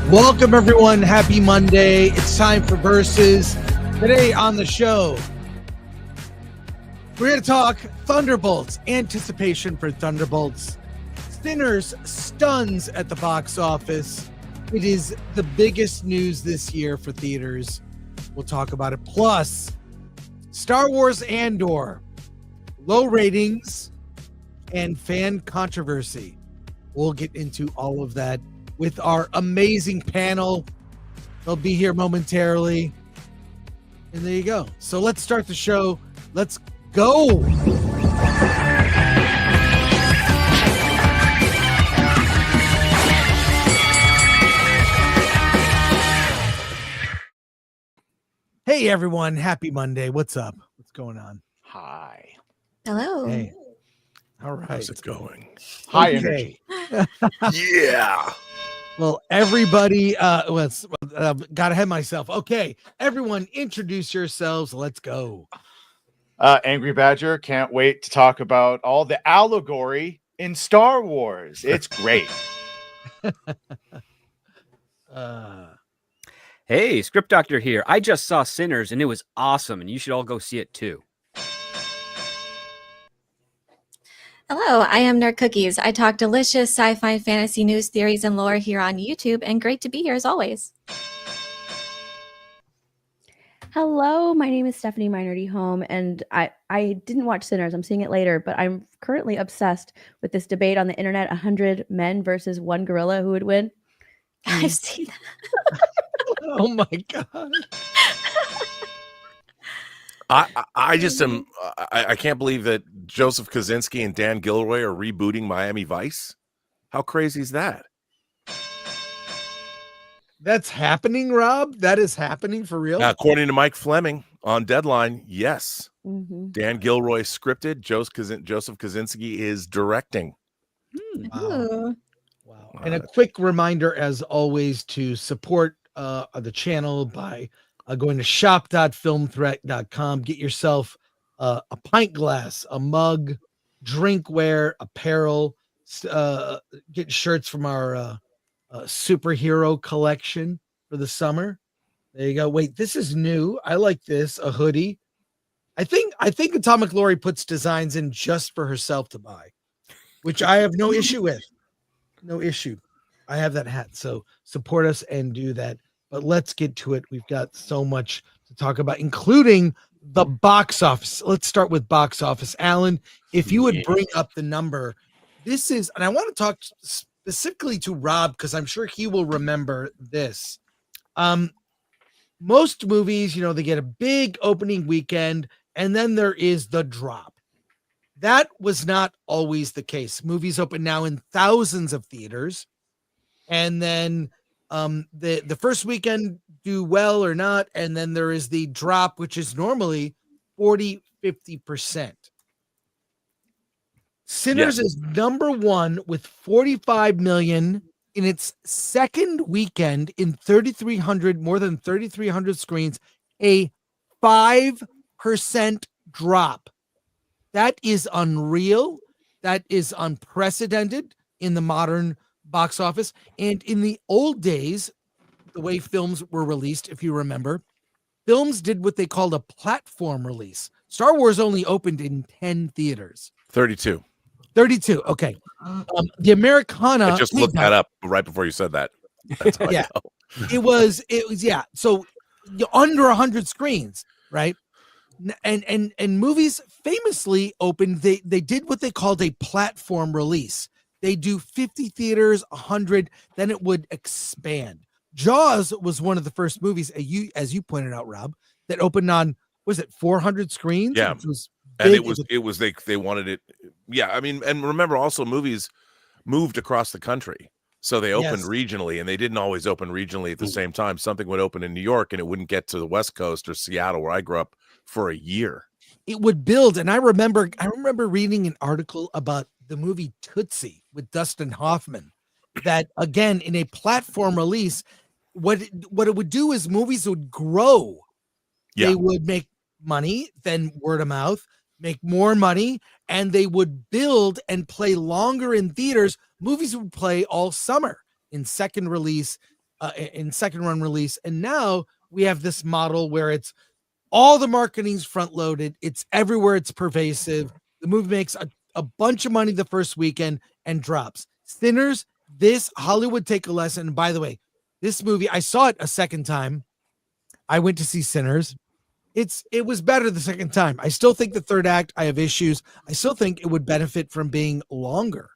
Welcome, everyone. Happy Monday. It's time for Versus. Today on the show, we're going to talk Thunderbolts, anticipation for Thunderbolts. Sinners stuns at the box office. It is the biggest news this year for theaters. We'll talk about it. Plus, Star Wars Andor, low ratings, and fan controversy. We'll get into all of that with our amazing panel. They'll be here momentarily. And there you go. So let's start the show. Let's go. Hey, everyone. Happy Monday. What's up? What's going on? Hi. Hello. Hey. All right. How's it going? High Okay. energy. Yeah. Well, everybody, got ahead of myself. Okay, everyone, introduce yourselves. Let's go. Angry Badger, can't wait to talk about all the allegory in Star Wars. It's great. Hey, Script Doctor here. I just saw Sinners and it was awesome, and you should all go see it too. Hello, I am Nerd Cookies. I talk delicious sci-fi and fantasy news, theories, and lore here on YouTube, and great to be here as always. Hello, my name is Stephanie Minority Home, and I didn't watch Sinners. I'm seeing it later, but I'm currently obsessed with this debate on the internet: 100 men versus one gorilla. Who would win? I've seen that. Oh my God. I just am. I can't believe that Joseph Kosinski and Dan Gilroy are rebooting Miami Vice. How crazy is that? That's happening, Rob? That is happening for real? According to Mike Fleming on Deadline, yes. Mm-hmm. Dan Gilroy scripted. Joseph Kosinski is directing. Wow. Ooh. Wow. And a quick reminder, as always, to support the channel by going to shop.filmthreat.com. Get yourself a pint glass, a mug, drinkware, apparel. Get shirts from our superhero collection for the summer. There you go. Wait, this is new. I like this. A hoodie. I think Atomic Lori puts designs in just for herself to buy, which I have no issue with. No issue. I have that hat. So support us and do that. But let's get to it. We've got so much to talk about, including the box office. Let's start with box office. Alan, if you would bring up the number. This is, and I want to talk specifically to Rob because I'm sure he will remember this. Most movies, they get a big opening weekend, and then there is the drop. That was not always the case. Movies open now in thousands of theaters, and then the first weekend do well or not, and then there is the drop, which is normally 40-50%. Sinners is number one with 45 million in its second weekend in more than 3,300 screens, a 5% drop. That is unreal. That is unprecedented in the modern box office. And in the old days, the way films were released, if you remember, films did what they called a platform release. Star Wars only opened in 10 theaters. 32. Okay. The Americana. I just looked that up right before you said that. That's how I know. It was yeah. So under 100 screens, right? And movies famously opened. They did what they called a platform release. They do 50 theaters, 100, then it would expand. Jaws was one of the first movies, as you pointed out, Rob, that opened on, was it 400 screens? Yeah. And they wanted it. Yeah. I mean, and remember also movies moved across the country. So they opened regionally, and they didn't always open regionally at the same time. Something would open in New York and it wouldn't get to the West Coast or Seattle where I grew up for a year. It would build. And I remember reading an article about the movie Tootsie with Dustin Hoffman, that again, in a platform release, what it would do is movies would grow. Yeah. They would make money, then word of mouth, make more money, and they would build and play longer in theaters. Movies would play all summer in second release. in second run release, and now we have this model where it's all the marketing's front loaded. It's everywhere. It's pervasive. The movie makes a bunch of money the first weekend and drops. Sinners, this Hollywood take a lesson. And by the way, this movie, I saw it a second time. I went to see Sinners. It was better the second time. I still think the third act, I have issues. I still think it would benefit from being longer.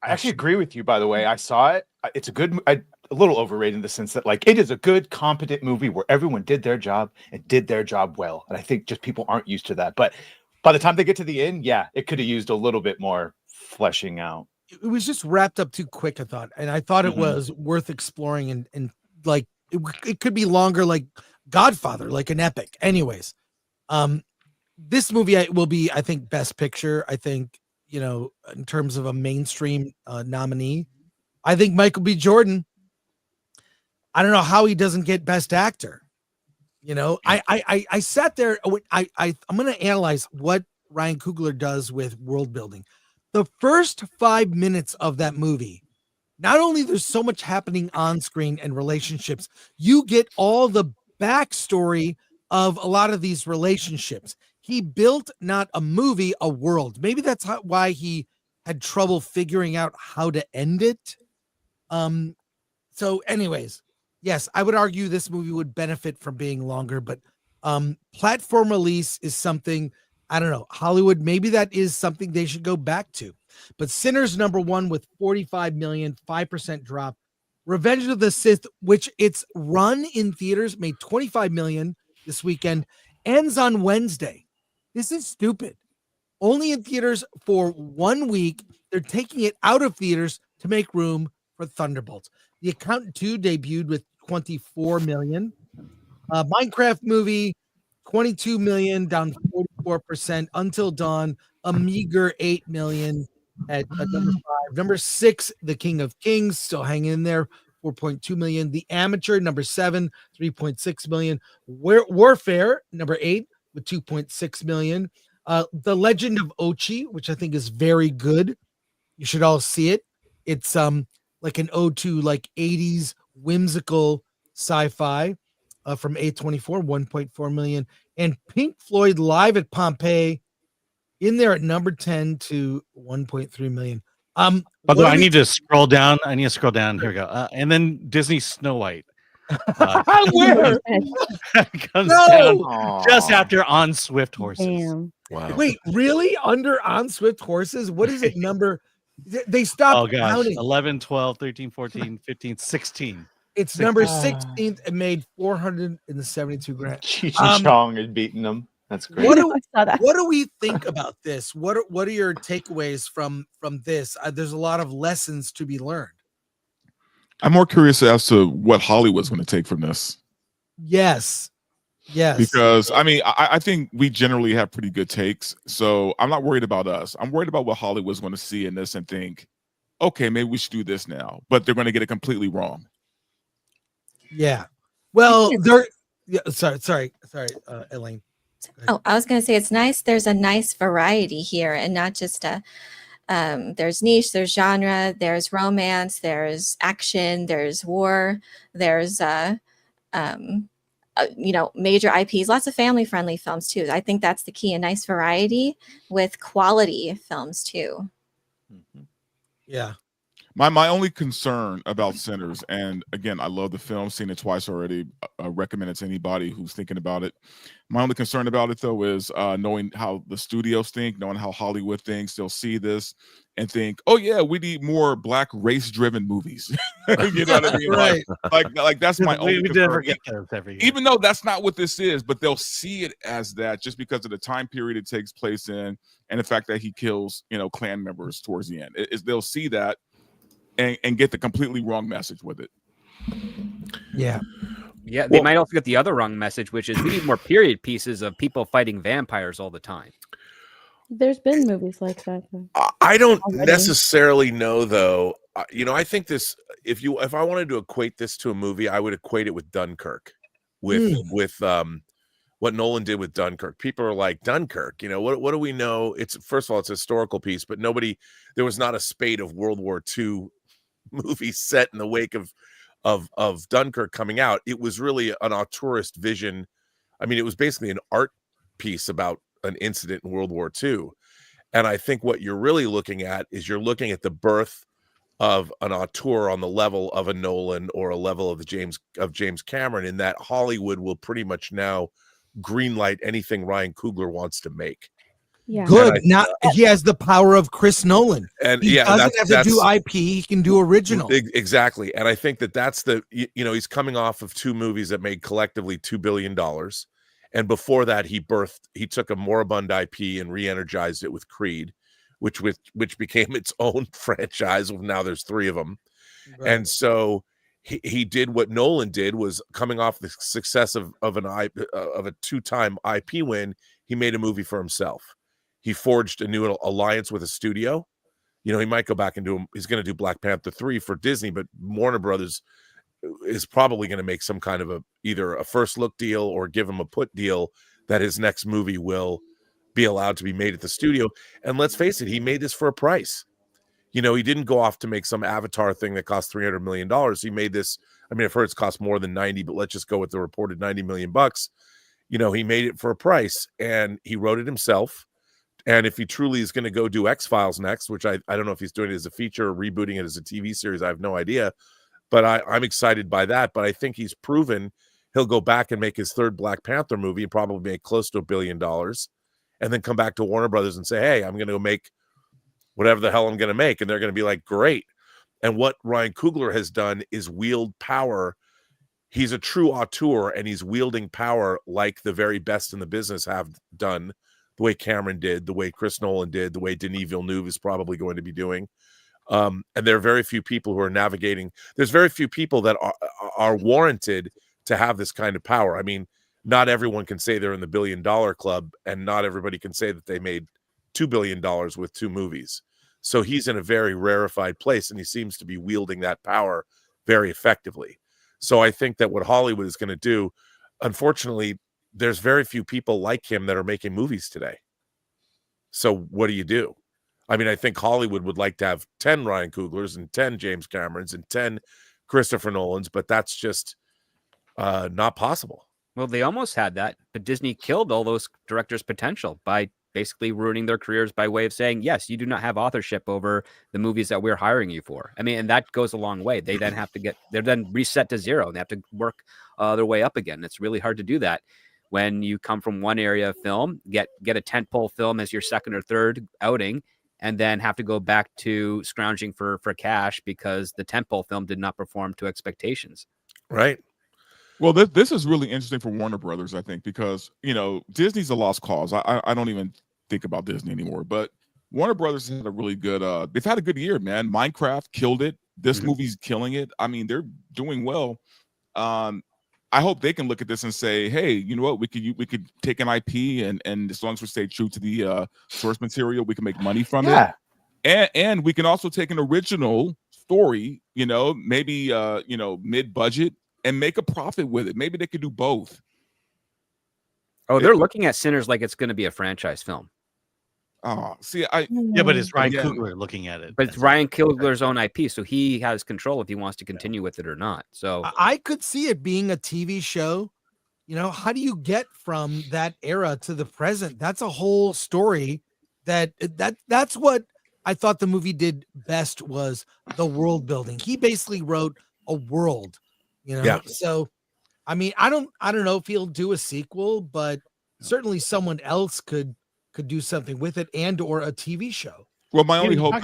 I actually agree with you, by the way. I saw it. It's a good, a little overrated in the sense that, like, it is a good, competent movie where everyone did their job and did their job well. And I think just people aren't used to that. But by the time they get to the end, yeah, it could have used a little bit more fleshing out. It was just wrapped up too quick, I thought. And I thought it was worth exploring and like, it could be longer, like Godfather, like an epic. Anyways, this movie will be, I think, Best Picture. I think, in terms of a mainstream nominee, I think Michael B. Jordan. I don't know how he doesn't get Best Actor. I sat there. I'm going to analyze what Ryan Coogler does with world building. The first 5 minutes of that movie, not only there's so much happening on screen and relationships, you get all the backstory of a lot of these relationships. He built not a movie, a world. Maybe that's why he had trouble figuring out how to end it. So anyways, yes, I would argue this movie would benefit from being longer, but platform release is something, I don't know, Hollywood, maybe that is something they should go back to. But Sinners #1 with 45 million, 5% drop. Revenge of the Sith, which its run in theaters made 25 million this weekend, ends on Wednesday. This is stupid. Only in theaters for 1 week. They're taking it out of theaters to make room for Thunderbolts. The Accountant 2 debuted with 24 million. Minecraft movie, 22 million, down 44%. Until Dawn, a meager 8 million at number 5. Number 6, The King of Kings, still hanging in there, 4.2 million. The Amateur, number 7, 3.6 million. Warfare, number 8, with 2.6 million. The Legend of Ochi, which I think is very good. You should all see it. It's like an ode to like 80s whimsical sci-fi from A24, 1.4 million. And Pink Floyd Live at Pompeii in there at number 10 to 1.3 million. By the way, I need to scroll down. Here we go. And then Disney Snow White. Where? Comes down just after On Swift Horses. Damn. Wow. Wait, really? Under On Swift Horses? What is it number? They stopped Oh gosh, counting. 11, 12, 13, 14, 15, 16. It's number 16th and made 472 grand. Cheech Chong had beaten them. That's great. What do, I saw that. what do we think about this? What are your takeaways from this? There's a lot of lessons to be learned. I'm more curious as to what Hollywood's going to take from this. Yes. Because I think we generally have pretty good takes, so I'm not worried about us. I'm worried about what Hollywood's going to see in this and think, okay, maybe we should do this now, but they're going to get it completely wrong. Yeah. Well, they're sorry, Elaine. Oh, I was going to say it's nice. There's a nice variety here, and not just there's niche, there's genre, there's romance, there's action, there's war, there's major IPs, lots of family-friendly films too. I think that's the key, a nice variety with quality films too. Yeah. My only concern about Sinners, and again, I love the film, seen it twice already, recommend it to anybody who's thinking about it. My only concern about it, though, is knowing how the studios think, knowing how Hollywood thinks. They'll see this and think, oh, yeah, we need more Black race-driven movies. You know what I mean? Right. Like that's my only concern. Never get those every year. Even though that's not what this is, but they'll see it as that just because of the time period it takes place in and the fact that he kills, clan members towards the end. They'll see that and get the completely wrong message with it. Yeah. Yeah, they might also get the other wrong message, which is we need more period pieces of people fighting vampires all the time. There's been movies like that. I don't Already. necessarily know, though. I think this. If I wanted to equate this to a movie, I would equate it with Dunkirk, with what Nolan did with Dunkirk. People are like, Dunkirk. What do we know? First of all, it's a historical piece, but there was not a spate of World War II movies set in the wake of of Dunkirk coming out, it was really an auteurist vision. I mean, it was basically an art piece about an incident in World War II. And I think what you're really looking at is you're looking at the birth of an auteur on the level of a Nolan or a level of James Cameron, in that Hollywood will pretty much now greenlight anything Ryan Coogler wants to make. Yeah. Good. Now he has the power of Chris Nolan. And he doesn't have to do IP. He can do original. Exactly. And I think that's the, he's coming off of 2 movies that made collectively $2 billion. And before that, he took a moribund IP and re-energized it with Creed, which became its own franchise. Now there's 3 of them. Right. And so he did what Nolan did, was coming off the success of a 2-time IP win. He made a movie for himself. He forged a new alliance with a studio. He might go back and he's going to do Black Panther 3 for Disney, but Warner Brothers is probably going to make some kind of either a first look deal or give him a put deal that his next movie will be allowed to be made at the studio. And let's face it, he made this for a price. He didn't go off to make some Avatar thing that cost $300 million. He made this. I mean, I've heard it's cost more than 90, but let's just go with the reported $90 million. He made it for a price, and he wrote it himself. And if he truly is going to go do X-Files next, which I don't know if he's doing it as a feature or rebooting it as a TV series, I have no idea. But I'm excited by that. But I think he's proven he'll go back and make his 3rd Black Panther movie and probably make close to $1 billion, and then come back to Warner Brothers and say, hey, I'm going to go make whatever the hell I'm going to make. And they're going to be like, great. And what Ryan Coogler has done is wield power. He's a true auteur, and he's wielding power like the very best in the business have done, the way Cameron did, the way Chris Nolan did, the way Denis Villeneuve is probably going to be doing. And there are very few people who are navigating. There's very few people that are warranted to have this kind of power. I mean, not everyone can say they're in the $1 billion club, and not everybody can say that they made $2 billion with 2 movies. So he's in a very rarefied place, and he seems to be wielding that power very effectively. So I think that what Hollywood is going to do, unfortunately, there's very few people like him that are making movies today. So what do you do? I mean, I think Hollywood would like to have 10 Ryan Cooglers and 10 James Camerons and 10 Christopher Nolans, but that's just not possible. Well, they almost had that, but Disney killed all those directors' potential by basically ruining their careers by way of saying, yes, you do not have authorship over the movies that we're hiring you for. I mean, and that goes a long way. They then have to they're then reset to zero, and they have to work their way up again. It's really hard to do that when you come from one area of film, get a tentpole film as your 2nd or 3rd outing, and then have to go back to scrounging for cash because the tentpole film did not perform to expectations. Right. Well, this is really interesting for Warner Brothers, I think, because, Disney's a lost cause. I don't even think about Disney anymore, but Warner Brothers had a really good, they've had a good year, man. Minecraft killed it. This movie's killing it. I mean, they're doing well. I hope they can look at this and say, hey, you know what? We could take an IP and as long as we stay true to the source material, we can make money from it. And we can also take an original story, maybe, mid-budget, and make a profit with it. Maybe they could do both. Oh, they're looking at Sinners like it's going to be a franchise film. Oh, see, yeah, but it's Ryan Coogler looking at it. But it's Ryan Coogler's own IP, so he has control if he wants to continue with it or not. So I could see it being a TV show. How do you get from that era to the present? That's a whole story. That's what I thought the movie did best, was the world building. He basically wrote a world. Yeah. So, I mean, I don't know if he'll do a sequel, but certainly someone else could do something with it, and or a TV show. Well, my only hope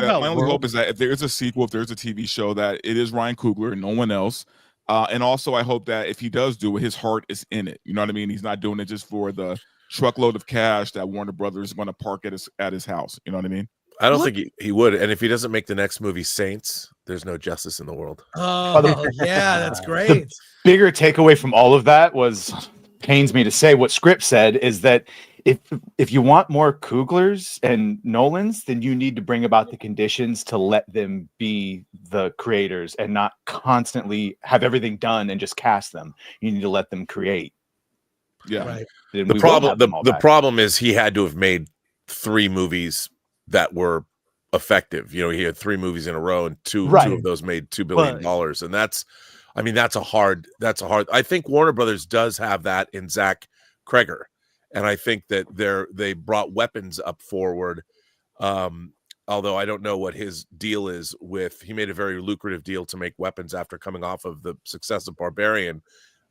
is that if there is a sequel, if there's a TV show, that it is Ryan Coogler and no one else. And also, I hope that if he does do it, his heart is in it. You know what I mean? He's not doing it just for the truckload of cash that Warner Brothers is going to park at his house. You know what I mean? I don't think he would. And if he doesn't make the next movie Saints, there's no justice in the world. Oh, yeah, that's great. The bigger takeaway from all of that pains me to say, what Script said is that if you want more Cooglers and Nolans, then you need to bring about the conditions to let them be the creators and not constantly have everything done and just cast them. You need to let them create. Yeah. Right. The problem is he had to have made 3 movies that were effective. He had 3 movies in a row, and two of those made $2 billion. And I mean, that's a hard. I think Warner Brothers does have that in Zach Kreger, and I think that they brought weapons up forward. Although I don't know what his deal is with. He made a very lucrative deal to make weapons after coming off of the success of Barbarian,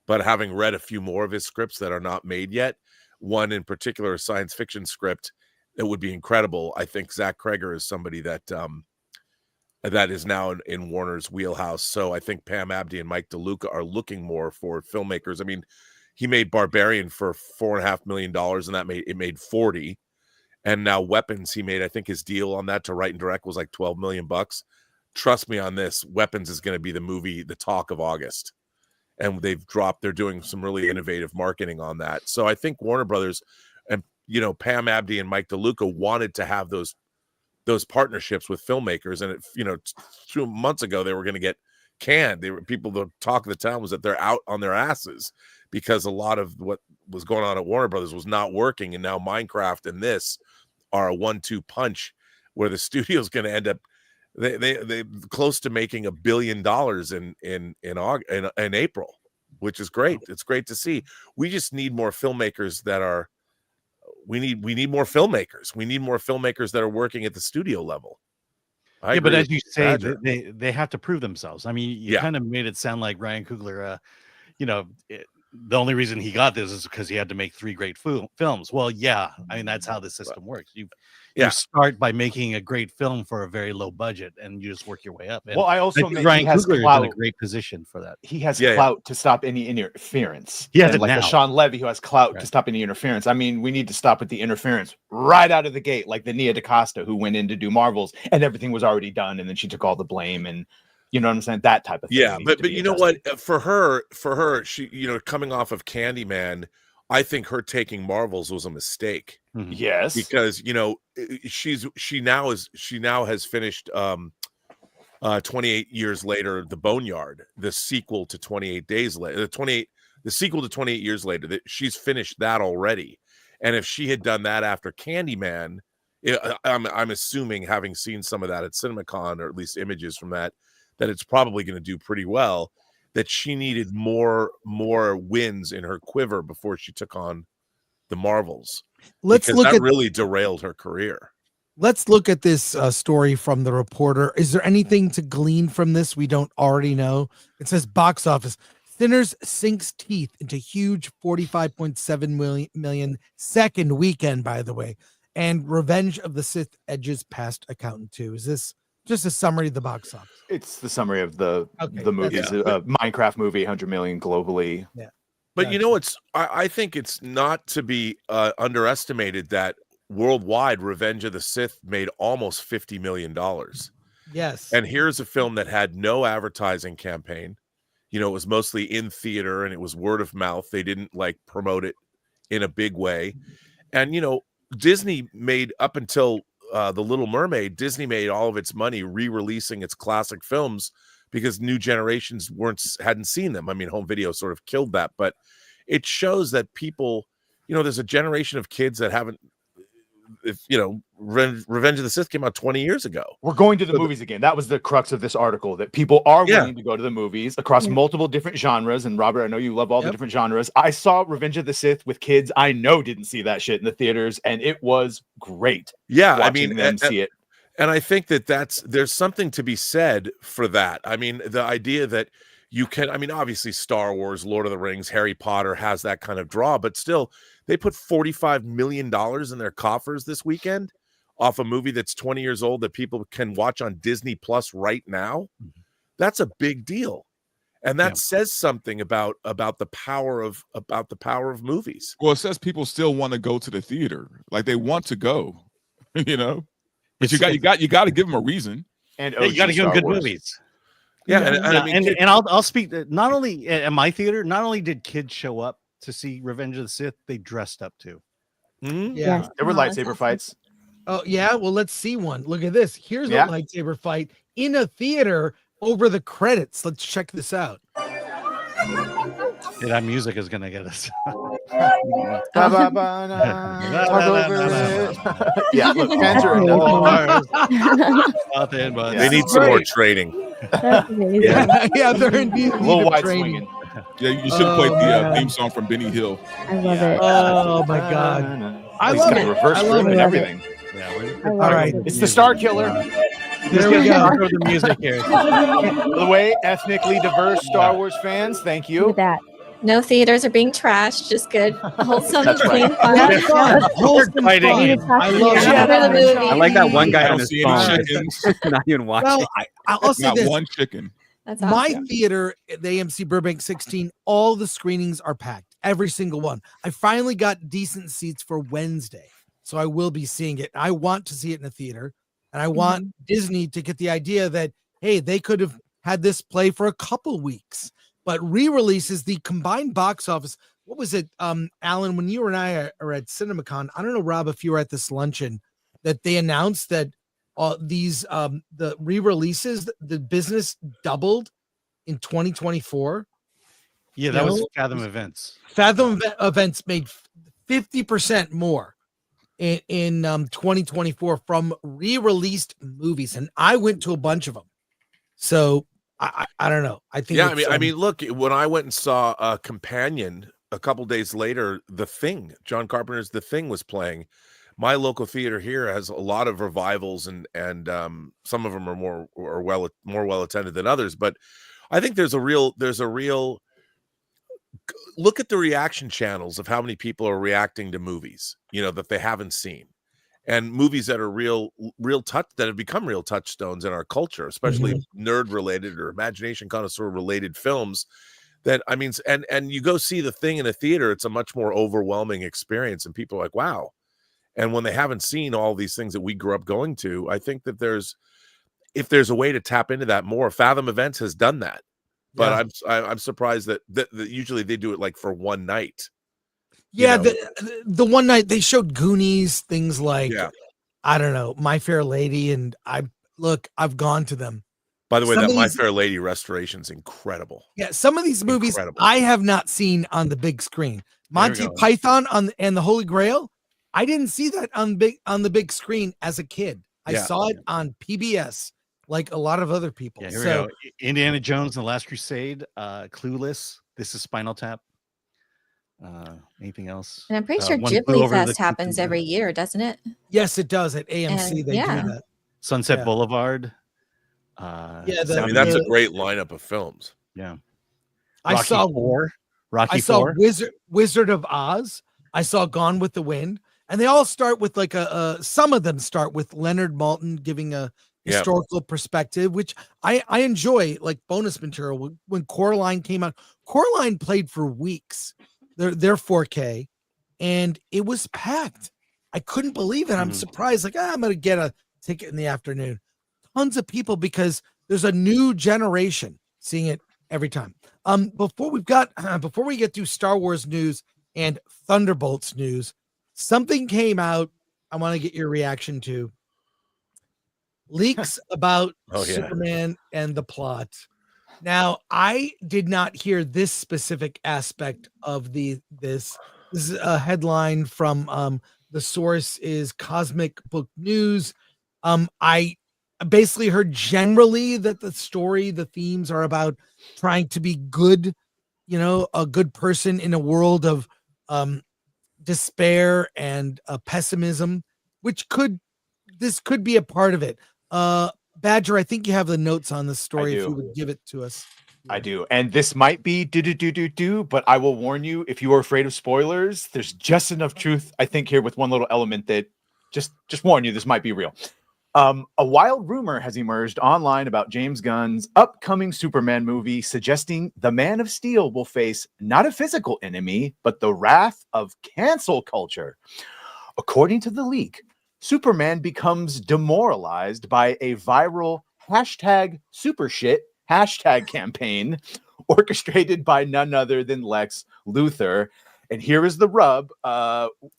but having read a few more of his scripts that are not made yet, one in particular, a science fiction script that would be incredible. I think Zach Kreger is somebody that that is now in Warner's wheelhouse. So I think Pam Abdi and Mike DeLuca are looking more for filmmakers. I mean, he made Barbarian for $4.5 million, and it made 40. And now Weapons, he made, I think his deal on that to write and direct was like $12 million. Trust me on this, Weapons is going to be the talk of August. And they're doing some really innovative marketing on that. So I think Warner Brothers and, Pam Abdi and Mike DeLuca wanted to have those partnerships with filmmakers. And 2 months ago, they were going to get canned. The talk of the town was that they're out on their asses because a lot of what was going on at Warner Brothers was not working. And now Minecraft and this are a 1-2 punch where the studio's going to end up they close to making $1 billion in April, which is great. It's great to see. We just need more filmmakers we need more filmmakers. We need more filmmakers that are working at the studio level. But as you say, they have to prove themselves. I mean, you kind of made it sound like Ryan Coogler, the only reason he got this is because he had to make 3 great films. Well, yeah, I mean, that's how the system works. You start by making a great film for a very low budget, and you just work your way up. And I also think Ryan Coogler is in a great position for that. He has clout to stop any interference. He has it like now. a Sean Levy who has clout to stop any interference. I mean, we need to stop with the interference right out of the gate, like the Nia DaCosta who went in to do Marvels, and everything was already done, and then she took all the blame and. You know what I'm saying? That type of thing. Yeah, but you know what? For her, she coming off of Candyman, I think her taking Marvels was a mistake. Mm-hmm. Yes, because she now has finished 28 years later, The Boneyard, the sequel to 28 Days Later, the sequel to 28 Years Later. That she's finished that already, and if she had done that after Candyman, I'm assuming, having seen some of that at CinemaCon, or at least images from that it's probably going to do pretty well, that she needed more wins in her quiver before she took on the Marvels. That really derailed her career. Let's look at this story from the Reporter. Is there anything to glean from this we don't already know? It says box office. Sinners sinks teeth into huge 45.7 million second weekend, by the way. And Revenge of the Sith edges past Accountant 2. Is this just a summary of the box office? It's the summary of the movies. Minecraft movie, 100 million globally. Yeah. But I think it's not to be underestimated that worldwide Revenge of the Sith made almost $50 million. Yes. And here's a film that had no advertising campaign. It was mostly in theater and it was word of mouth. They didn't promote it in a big way. And, Disney made, up until The Little Mermaid, Disney made all of its money re-releasing its classic films because new generations hadn't seen them. I mean, home video sort of killed that, but it shows that people, there's a generation of kids that haven't, Revenge of the Sith came out 20 years ago. We're going to the movies again. That was the crux of this article, that people are willing to go to the movies across multiple different genres. And Robert, I know you love all the different genres. I saw Revenge of the Sith with kids I know didn't see that shit in the theaters, and it was great. Yeah, watching them see it. And I think there's something to be said for that. I mean, the idea that you can, obviously Star Wars, Lord of the Rings, Harry Potter has that kind of draw, but still, they put $45 million in their coffers this weekend off a movie that's 20 years old that people can watch on Disney Plus right now. That's a big deal. And that says something about the power of movies. Well, it says people still want to go to the theater. Like, they want to go, But you got to give them a reason. And you got to give them good movies. Yeah, and I'll speak. Not only at my theater, not only did kids show up to see Revenge of the Sith, they dressed up too. Mm-hmm. Yeah, there were lightsaber fights. Oh yeah, well, let's see one. Look at this. Here's a lightsaber fight in a theater over the credits. Let's check this out. Yeah, that music is gonna get us. Yeah, look, fans are they need some more training. That's amazing. Yeah, they're in need A little of wide training. swinging. Yeah, you should have played the man. theme song from Benny Hill. I love it. Oh my God. I He's love got it. the reverse I love room it. and love it. everything. Yeah, I love All right. it. It's the Star Killer. There we go. Talk over the music here. By the way, ethnically diverse Star Wars fans, thank Look at you. that. No theaters are being trashed. Just good, wholesome, That's right. clean fun. Have fun. Wholesome fighting. fun. Need to talk I to love you. Yeah, for the movie. I like that one I guy on don't his see any phone, chickens. not even watching. Well, I'll say Not this. one chicken. That's My awesome. theater, the AMC Burbank 16, all the screenings are packed. Every single one. I finally got decent seats for Wednesday, so I will be seeing it. I want to see it in a theater, and I want Disney to get the idea that, hey, they could have had this play for a couple weeks, but re-releases, the combined box office. What was it, Alan, when you and I are at CinemaCon? I don't know, Rob, if you were at this luncheon, that they announced that these the re-releases, the business doubled in 2024. Yeah, that was Fathom Events. Fathom Events made 50% more in 2024 from re-released movies, and I went to a bunch of them. So I don't know. I think I mean, look, when I went and saw Companion a couple days later, The Thing, John Carpenter's The Thing was playing. My local theater here has a lot of revivals, and some of them are more well attended than others. But I think there's a real look at the reaction channels of how many people are reacting to movies, that they haven't seen, and movies that are real touch, that have become real touchstones in our culture, especially nerd related or imagination connoisseur related films. That, I mean, and you go see The Thing in a theater, it's a much more overwhelming experience, and people are like, wow. And when they haven't seen all these things that we grew up going to, I think that if there's a way to tap into that more, Fathom Events has done that. But I'm surprised that usually they do it like for one night. Yeah, the one night they showed Goonies, things like I don't know, My Fair Lady, and I've gone to them. By the way, that My Fair Lady restoration is incredible. Yeah, some of these movies I have not seen on the big screen. Monty Python and the Holy Grail, I didn't see that on the big screen as a kid. I saw it on PBS, like a lot of other people. Yeah, here we go. Indiana Jones and the Last Crusade, Clueless, This is Spinal Tap. Anything else? And I'm pretty sure Ghibli Fest happens every year, doesn't it? Yes, it does at AMC. They do that. Sunset Boulevard. That's a great lineup of films. Yeah, I saw Rocky IV. Wizard of Oz. I saw Gone with the Wind, and they all start with like some of them start with Leonard Maltin giving a historical perspective, which I enjoy, like bonus material. When Coraline came out, Coraline played for weeks. They're 4K, and it was packed. I couldn't believe it. I'm surprised. Like, I'm gonna get a ticket in the afternoon. Tons of people, because there's a new generation seeing it every time. Before we get to Star Wars news and Thunderbolts news, something came out I want to get your reaction to. Leaks about Superman and the plot. Now, I did not hear this specific aspect of this. This is a headline from the source is Cosmic Book News. I basically heard generally that the story, the themes are about trying to be good, a good person in a world of despair and pessimism, which could be a part of it. Badger, I think you have the notes on the story. If you would give it to us. I do. And this might be but I will warn you, if you are afraid of spoilers, there's just enough truth, I think, here with one little element that just warn you, this might be real. A wild rumor has emerged online about James Gunn's upcoming Superman movie, suggesting the Man of Steel will face not a physical enemy, but the wrath of cancel culture. According to the leak, Superman becomes demoralized by a viral #supershit campaign orchestrated by none other than Lex Luthor. And here is the rub.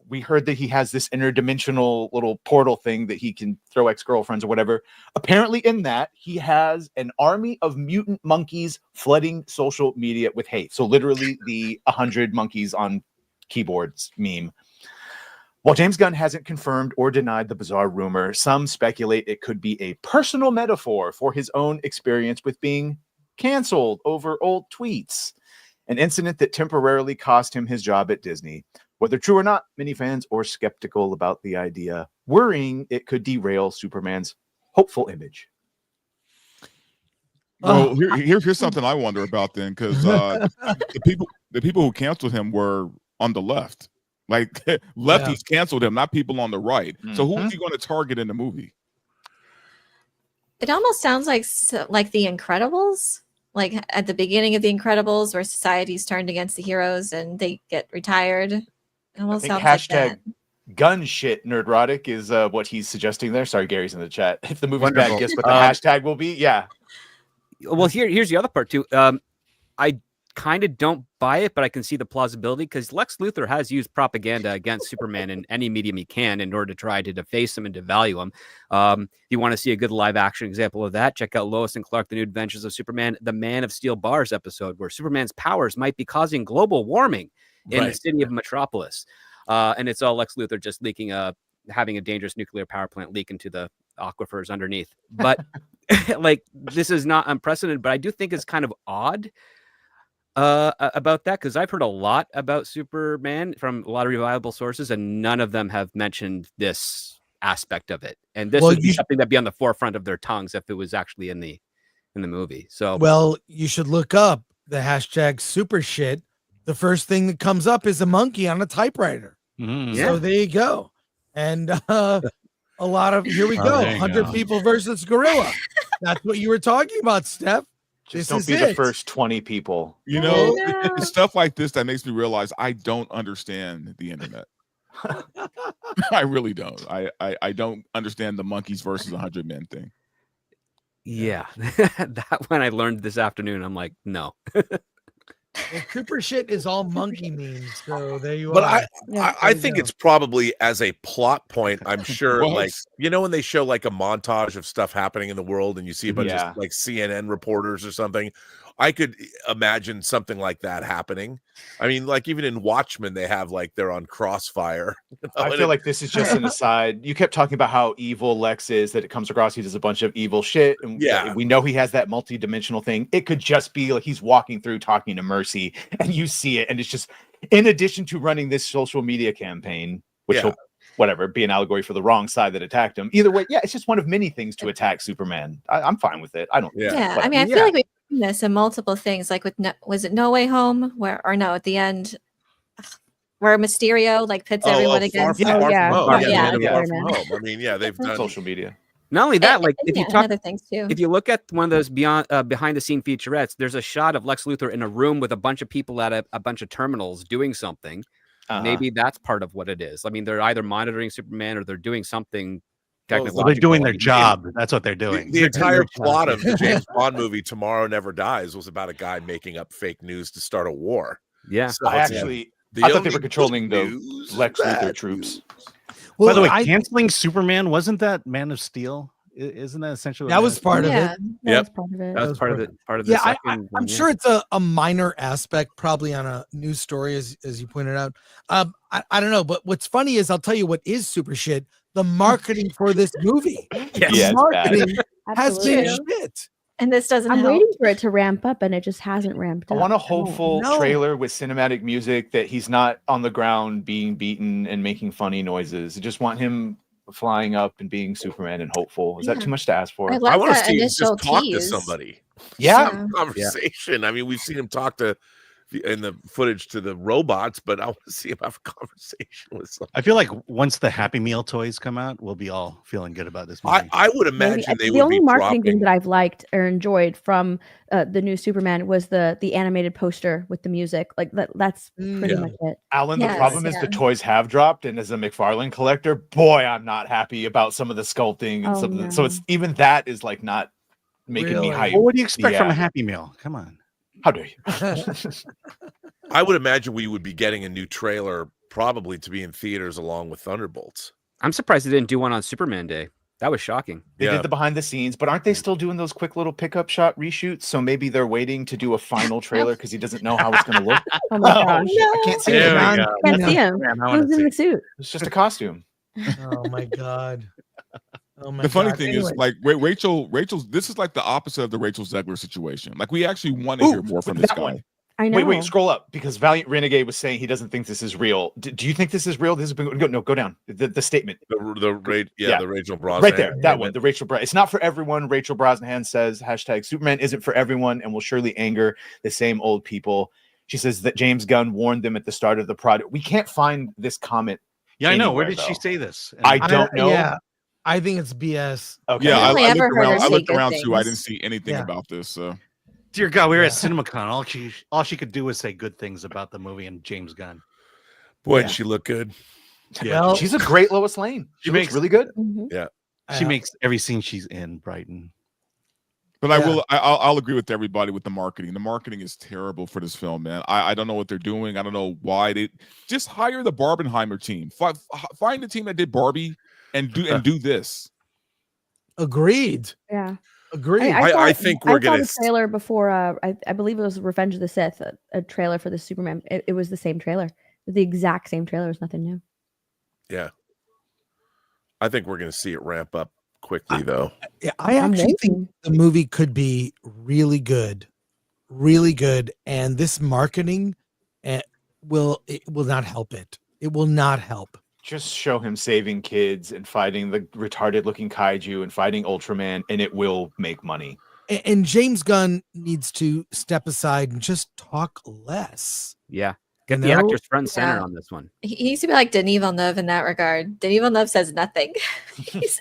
We heard that he has this interdimensional little portal thing that he can throw ex-girlfriends or whatever. Apparently in that, he has an army of mutant monkeys flooding social media with hate. So literally the 100 monkeys on keyboards meme. While James Gunn hasn't confirmed or denied the bizarre rumor, some speculate it could be a personal metaphor for his own experience with being canceled over old tweets, an incident that temporarily cost him his job at Disney. Whether true or not, many fans are skeptical about the idea, worrying it could derail Superman's hopeful image. Well, here's something I wonder about then, because the people who canceled him were on the left. Like lefties canceled him, not people on the right. So who is he going to target in the movie? It almost sounds like The Incredibles, like at the beginning of The Incredibles, where society's turned against the heroes and they get retired. It almost sounds like that. Gun shit nerdrotic is what he's suggesting there. Sorry, Gary's in the chat. If the movie's Wonderful. bad, guess what the hashtag will be? Yeah. Well, here's the other part too. I kind of don't buy it, but I can see the plausibility because Lex Luthor has used propaganda against Superman in any medium he can in order to try to deface him and devalue him. If you want to see a good live action example of that, check out Lois and Clark: The New Adventures of Superman, the Man of Steel Bars episode, where Superman's powers might be causing global warming in the city of Metropolis. And it's all Lex Luthor just having a dangerous nuclear power plant leak into the aquifers underneath. But like, this is not unprecedented, but I do think it's kind of odd about that, because I've heard a lot about Superman from a lot of reliable sources, and none of them have mentioned this aspect of it. And this would be something that'd be on the forefront of their tongues if it was actually in the movie. So, well, you should look up the hashtag super shit. The first thing that comes up is a monkey on a typewriter. So there you go. And a lot of, here we go, 100 people versus gorilla. That's what you were talking about, Steph. Just don't be the first 20 people. You know, it's stuff like this that makes me realize I don't understand the internet. I really don't. I don't understand the monkeys versus 100 men thing. Yeah, that one I learned this afternoon. I'm like, no. Well, super shit is all monkey memes, so there you but are. I think it's probably as a plot point. I'm sure, like, you know, when they show like a montage of stuff happening in the world, and you see a bunch of like CNN reporters or something, I could imagine something like that happening. I mean, like even in Watchmen, they have like they're on crossfire. You know? I feel like this is just an aside. You kept talking about how evil Lex is, that it comes across he does a bunch of evil shit, and we know he has that multi-dimensional thing. It could just be like he's walking through talking to Mercy, and you see it, and it's just in addition to running this social media campaign, which will be an allegory for the wrong side that attacked him. Either way, it's just one of many things to attack Superman. I'm fine with it. I don't. Yeah, I mean, I feel like we've seen this in multiple things, like with was it No Way Home, at the end, where Mysterio like pits everyone against. Far From Home. I mean, they've done social media. Not only that, like if you talk other things too. If you look at one of those behind the scene featurettes, there's a shot of Lex Luthor in a room with a bunch of people at a bunch of terminals doing something. Maybe that's part of what it is. I mean, they're either monitoring Superman or they're doing something technical. They're doing their job. That's what they're doing. The entire plot of the James Bond movie Tomorrow Never Dies was about a guy making up fake news to start a war. Yeah. So I thought they were controlling the Lex Luthor troops. Well, by the way, canceling Superman, wasn't that Man of Steel? Isn't that essentially that was part of it? That was part of it. That was part of it. Part of the second I'm sure it's a minor aspect, probably on a news story, as you pointed out. I don't know, but what's funny is I'll tell you what is super shit: the marketing for this movie. The marketing has been shit. And this doesn't. I'm waiting for it to ramp up, and it just hasn't ramped up. I want a hopeful trailer with cinematic music that he's not on the ground being beaten and making funny noises. I just want him flying up and being Superman and hopeful. Is that too much to ask for? I want to see him just talk to somebody. Conversation. I mean, we've seen him talk to in the footage to the robots, but I want to see him have a conversation with someone. I feel like once the Happy Meal toys come out, we'll be all feeling good about this movie. I would imagine they would be the only marketing thing that I've liked or enjoyed from the new Superman was the animated poster with the music. Like that's pretty much it. Alan, the problem is the toys have dropped, and as a McFarlane collector, boy, I'm not happy about some of the sculpting and some of the, so it's even that is like not making me hype. Well, what do you expect from a Happy Meal? Come on. How dare you? I would imagine we would be getting a new trailer probably to be in theaters along with Thunderbolts. I'm surprised they didn't do one on Superman Day. That was shocking. They did the behind the scenes, but aren't they still doing those quick little pickup shot reshoots? So maybe they're waiting to do a final trailer because he doesn't know how it's going to look. Oh my gosh. I can't see There it. we go. Can't see him. Man, I He wanna was in see the it. suit. It's just a costume. Oh my god. Oh my The funny God. thing Anyway. is, like Rachel's. This is like the opposite of the Rachel Zegler situation. Like we actually want to hear more from this that guy. one. I know. Wait, scroll up because Valiant Renegade was saying he doesn't think this is real. Do you think this is real? This has been go down. The statement. The Rachel Brosnahan. Right there, that one, the Rachel Brosnahan. It's not for everyone. Rachel Brosnahan says #Superman isn't for everyone and will surely anger the same old people. She says that James Gunn warned them at the start of the project. We can't find this comment. Yeah, I know. Where anywhere, did she though. say this? I don't know. Yeah, I think it's BS. Okay. Yeah, I only ever looked heard her around. I say looked good around too. I things. didn't see anything Yeah. about this. So Dear God, we were at Yeah. CinemaCon. All she could do was say good things about the movie and James Gunn. Boy, Yeah. did she look good. Yeah, Well, She's a great Lois Lane. She She makes makes- really good. Mhm. she makes every scene she's in Brighton. But Yeah. I'll agree with everybody with the marketing. The marketing is terrible for this film, man. I don't know what they're doing. I don't know why they just hire the Barbenheimer team. Find the team that did Barbie and do this. agreed. Yeah. Agreed. I think we're I saw gonna the trailer before. I believe it was Revenge of the Sith, a trailer for the Superman. It was the same trailer, the exact same trailer. It was nothing new. Yeah. I think we're going to see it ramp up quickly, though. Yeah, I I'm actually think waiting. the movie could be really good, and this marketing will not help it. It will not help. Just show him saving kids and fighting the retarded-looking kaiju and fighting Ultraman, and it will make money. And James Gunn needs to step aside and just talk less. Yeah. Get You the know? actors front and center Yeah. on this one. He needs to be like Denis Villeneuve in that regard. Denis Villeneuve says nothing.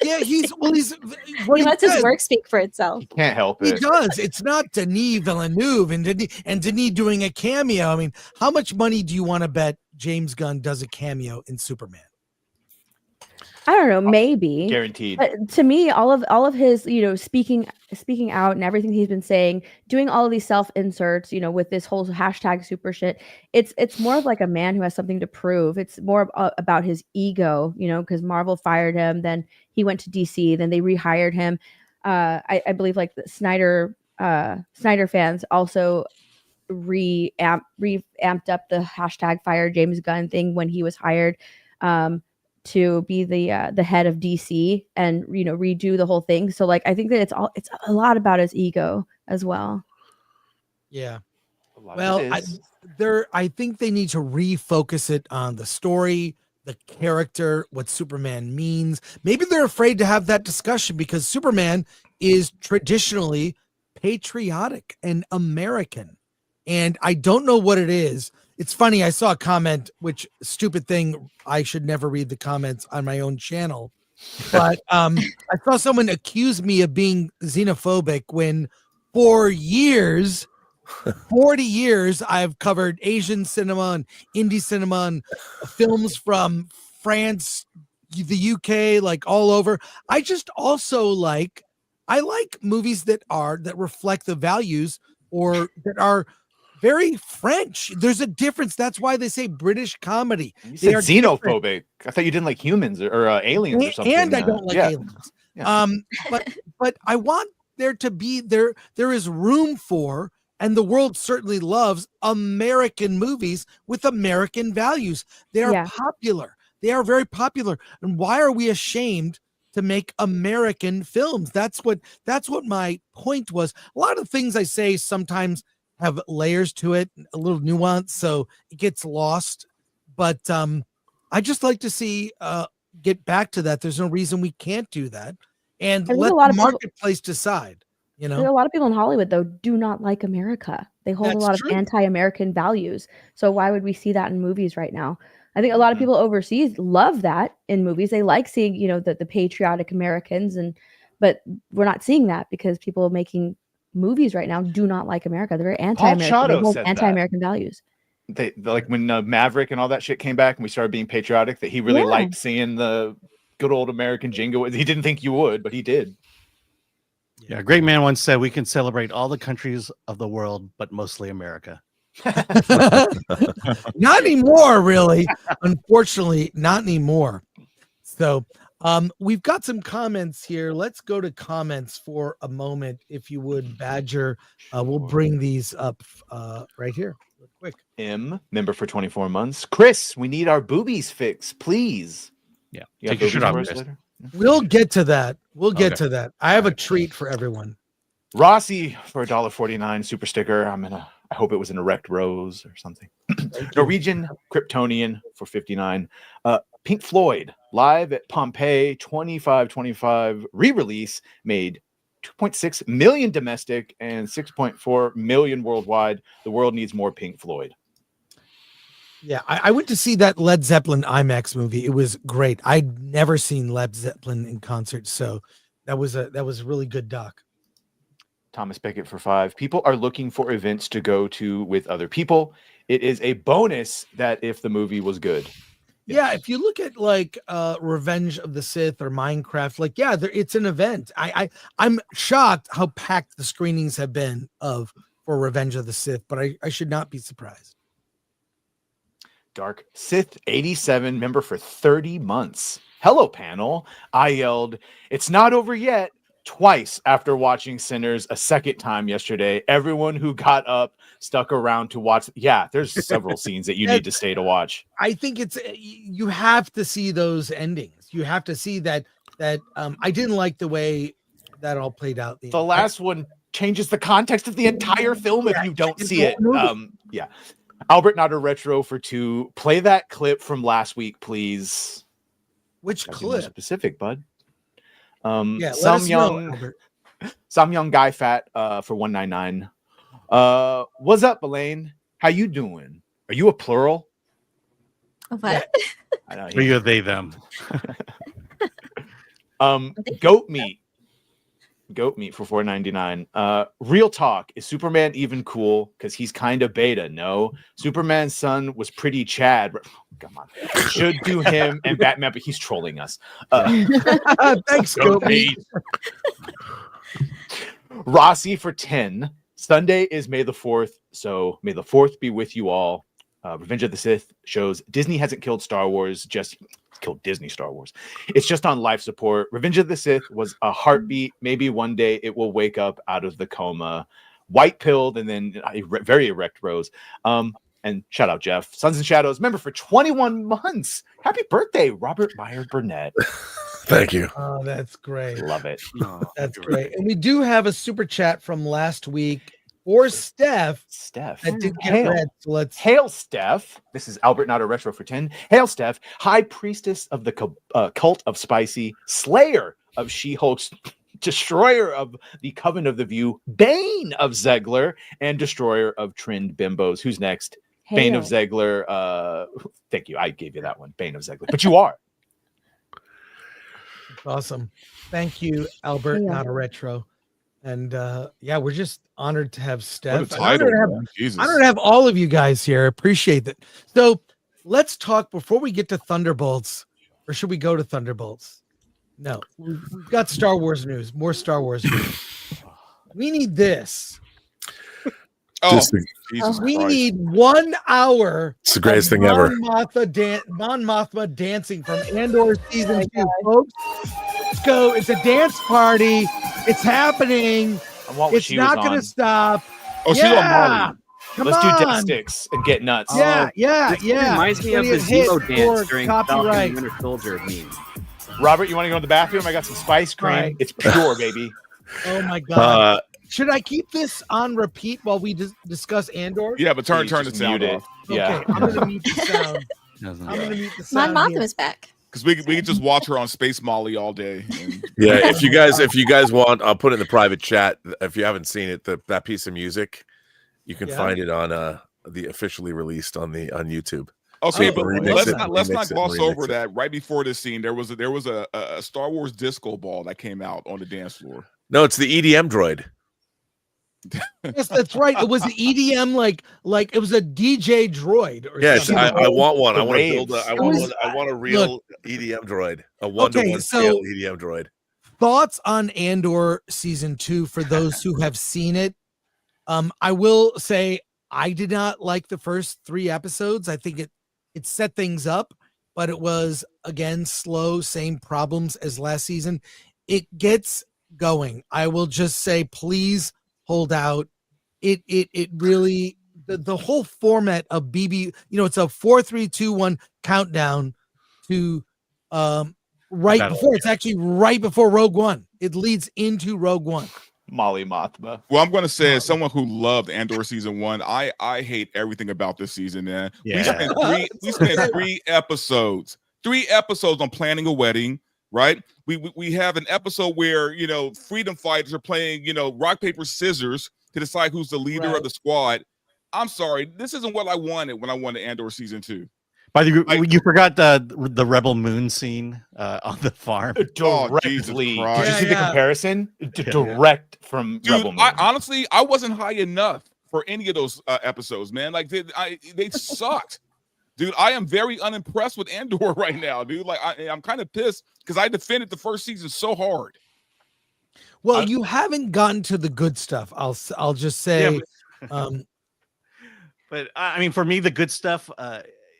Yeah, he's what he he lets his said. work speak for itself. He can't help He it. does. It's not Denis Villeneuve and Denis doing a cameo. I mean, how much money do you want to bet James Gunn does a cameo in Superman? I don't know, maybe. Guaranteed. But to me, all of his, speaking out and everything he's been saying, doing all of these self inserts, with this whole #super shit, it's more of like a man who has something to prove. It's more about his ego, because Marvel fired him, then he went to DC, then they rehired him. I believe like the Snyder fans also reamped up the #fire James Gunn thing when he was hired. To be the head of DC and redo the whole thing. So like I think that it's a lot about his ego as well. Yeah. A lot of Well, it is. I think they need to refocus it on the story, the character, what Superman means. Maybe they're afraid to have that discussion because Superman is traditionally patriotic and American. And I don't know what it is. It's funny. I saw a comment, which stupid thing. I should never read the comments on my own channel. But I saw someone accuse me of being xenophobic when for years, 40 years, I've covered Asian cinema and indie cinema and films from France, the UK, like all over. I just also I like movies that reflect the values or that are very French. There's a difference. That's why they say British comedy. You They said are xenophobic. different. I thought you didn't like humans or aliens or something. And I don't like yeah. aliens. Yeah. But I want there to be there is room for, and the world certainly loves, American movies with American values. They are popular. They are very popular. And why are we ashamed to make American films? That's what my point was. A lot of things I say sometimes have layers to it, a little nuance, so it gets lost. But I just like to see get back to that. There's no reason we can't do that, and let the marketplace decide. There are a lot of people in Hollywood though do not like America. They hold a lot of anti-American values. So why would we see that in movies right now? I think a lot of people overseas love that in movies. They like seeing the patriotic Americans, but we're not seeing that because people making movies right now do not like America. They're very anti-American. They hold anti-American values. They like when Maverick and all that shit came back and we started being patriotic, that he really liked seeing the good old American jingle. He didn't think you would, but he did. Yeah, a great man once said we can celebrate all the countries of the world, but mostly America. Not anymore, really. Unfortunately, not anymore. So We've got some comments here. Let's go to comments for a moment, if you would, Badger. We'll bring these up right here, real quick. M, member for 24 months. Chris, we need our boobies fixed, please. Yeah, You take got your shirt boobies off, for us Chris. later? We'll get to that. We'll get Okay. to that. I have a treat for everyone. Rossi for $1.49 super sticker. I hope it was an erect rose or something. Norwegian Kryptonian for 59. Pink Floyd live at Pompeii 2525 re-release made 2.6 million domestic and 6.4 million worldwide. The world needs more Pink Floyd. Yeah, I went to see that Led Zeppelin IMAX movie. It was great. I'd never seen Led Zeppelin in concert, so that was a really good doc. Thomas Beckett for 5. People are looking for events to go to with other people. It is a bonus that if the movie was good. Yeah, if you look at like Revenge of the Sith or Minecraft, like it's an event. I'm shocked how packed the screenings have been for Revenge of the Sith, but I should not be surprised. Dark Sith 87 member for 30 months. Hello, panel. I yelled, "It's not over yet," twice after watching Sinners a second time yesterday. Everyone who got up stuck around to watch. Yeah, there's several scenes that you need to stay to watch. I think you have to see those endings. You have to see that I didn't like the way that all played out. The last one changes the context of the entire film if you don't see it. Yeah. Albert Not a Retro for 2. Play that clip from last week, please. Which clip? Specific, bud. Some young guy fat for 199. What's up, Elaine? How you doing? Are you a plural? What? I know, Are you a they them? Goat meat for $4.99. Real talk, is Superman even cool? Because he's kind of beta. No, Superman's son was pretty Chad. Come on, should do him and Batman, but he's trolling us. Thanks, Goat meat. Rossi for 10. Sunday is May the 4th, so may the 4th be with you all. Revenge of the Sith shows Disney hasn't killed Star Wars, just killed Disney Star Wars. It's just on life support. Revenge of the Sith was a heartbeat. Maybe one day it will wake up out of the coma. White pilled and then a very erect rose. And shout out Jeff. Sons and Shadows member for 21 months. Happy birthday, Robert Meyer Burnett. Thank you. Oh, that's great. Love it. That's great. And we do have a super chat from last week for Steph. Steph. That did get read. So let's hail Steph. This is Albert Not a Retro for 10. Hail Steph, High Priestess of the Cult of Spicy, Slayer of She-Hulk's, Destroyer of the Coven of the View, Bane of Zegler, and Destroyer of Trend Bimbos. Who's next? Hail. Bane of Zegler. Thank you. I gave you that one. Bane of Zegler. But you are. awesome. Thank you, Albert, Yeah. Not a Retro. And we're just honored to have Steph. What a title, man. Jesus. Honored to have all of you guys here. Appreciate that. So let's talk before we get to Thunderbolts, or should we go to Thunderbolts? No, we've got Star Wars news, more Star Wars news. We need this. Oh, Jesus We Christ. need 1 hour. It's the greatest thing Mon ever. Mothma dancing from Andor season 2, folks. Let's go. It's a dance party. It's happening. I want what It's she was not going on. to stop. Oh, she's on Molly. Come Let's on. do death sticks and get nuts. Yeah. This reminds me of the Zemo dance during Falcon copyright. and Winter Soldier meme. Robert, you want to go to the bathroom? I got some spice cream. Right. It's pure, baby. Oh my god. Uh, Should I keep this on repeat while we discuss Andor? Yeah, but turn Please the just sound mute it. off. Yeah. Okay, I'm gonna mute the sound. I'm gonna mute the Mon sound. Mothma is back. Because we can just watch her on Space Molly all day. And yeah, if you guys want, I'll put it in the private chat. If you haven't seen it, that piece of music, you can find it on the officially released on YouTube. okay, Oh, but remix let's it, not remix it, gloss remix over it. that. Right before this scene, there was a Star Wars disco ball that came out on the dance floor. No, it's the EDM droid. Yes, that's right. It was an EDM, like it was a DJ droid. Or Yes, something. I want one. The I want to build. raves. I want a real EDM droid, a 1-to-1 scale EDM droid. Thoughts on Andor season 2 for those who have seen it. I will say I did not like the first 3 episodes. I think it set things up. but it was again slow, same problems as last season. It gets going. I will just say, please hold out. It really the whole format of BB, it's a 4, 3, 2, 1 countdown to right before. It's actually right before Rogue One. It leads into Rogue One. Molly Mothma. Well, I'm going to say, as someone who loved Andor season 1, I hate everything about this season, man. Yeah. We spent 3 episodes on planning a wedding, right? We have an episode where, freedom fighters are playing, rock, paper, scissors to decide who's the leader of the squad. I'm sorry, this isn't what I wanted when I wanted Andor season 2. By the way, you forgot the Rebel Moon scene on the farm. Directly. Did you see the comparison? Direct from Rebel Moon. Honestly, I wasn't high enough for any of those episodes, man. Like they sucked. Dude, I am very unimpressed with Andor right now, dude. Like I'm kind of pissed because I defended the first season so hard. Well, you haven't gotten to the good stuff. I'll just say. Yeah, but I mean, for me, the good stuff,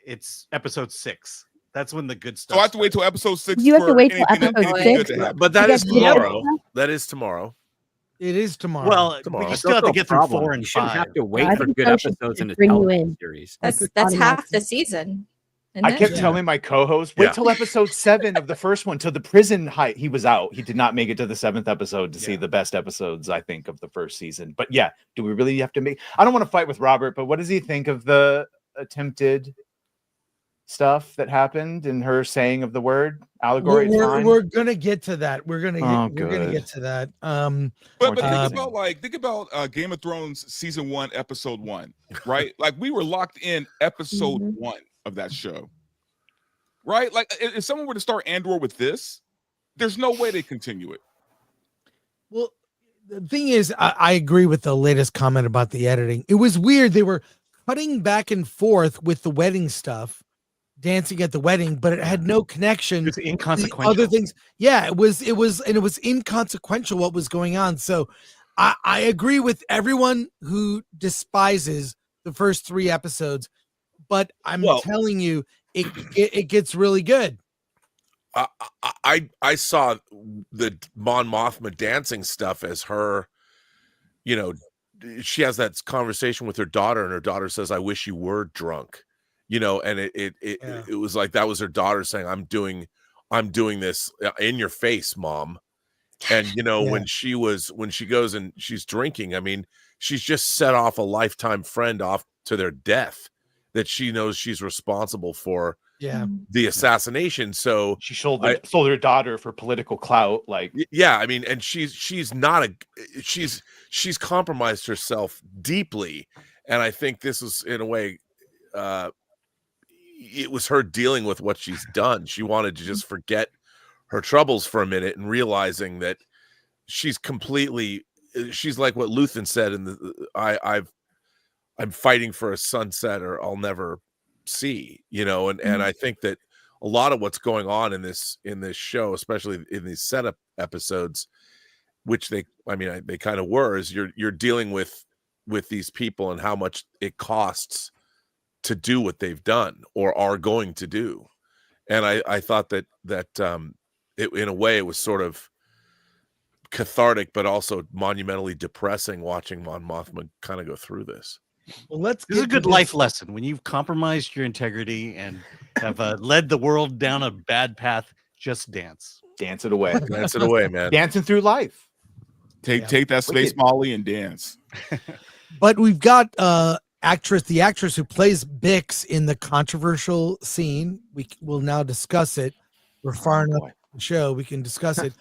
it's episode 6. That's when the good stuff. So I have to wait till episode 6. You have to wait till episode 6. But that is tomorrow. That is tomorrow. It is tomorrow. Well, tomorrow. you still have to get through 4 and you shouldn't 5. have to wait for good episodes in a television series. That's half the season. I kept telling my co-host, wait till episode 7 of the first one, till the prison height. He was out. He did not make it to the 7th episode to see the best episodes, I think, of the first season. But yeah, do we really have to make? I don't want to fight with Robert, but what does he think of the attempted stuff that happened in her saying of the word allegory? We're gonna get to that. We're gonna get to that. But think about Game of Thrones season 1, episode 1, right? Like we were locked in episode 1 of that show, right? Like if someone were to start Andor with this, there's no way they continue it. Well, the thing is, I agree with the latest comment about the editing. It was weird. They were cutting back and forth with the wedding stuff, dancing at the wedding, but it had no connection. It's inconsequential. Other things. Yeah, it was inconsequential what was going on. So I agree with everyone who despises the first 3 episodes, but I'm telling you, it gets really good. I saw the Mon Mothma dancing stuff as her, she has that conversation with her daughter, and her daughter says, "I wish you were drunk," and it was like that was her daughter saying, "I'm doing this in your face, Mom." And when she goes and she's drinking, I mean, she's just set off a lifetime friend off to their death that she knows she's responsible for. The assassination. So she sold her daughter for political clout. Like, I mean, and she's compromised herself deeply, and I think this was in a way, it was her dealing with what she's done. She wanted to just forget her troubles for a minute and realizing that she's like what Luthen said in I'm fighting for a sunset or I'll never see, and I think that a lot of what's going on in this show, especially in these setup episodes, which they kind of were, is you're dealing with these people and how much it costs to do what they've done or are going to do. And I thought that it, in a way, it was sort of cathartic, but also monumentally depressing watching Mon Mothma kind of go through this. Well, this is a good life lesson. When you've compromised your integrity and have led the world down a bad path, just dance it away, man. Dancing through life. Take that space Molly and dance. But we've got the actress who plays Bix in the controversial scene. We will now discuss it. We're far enough in the show. We can discuss it.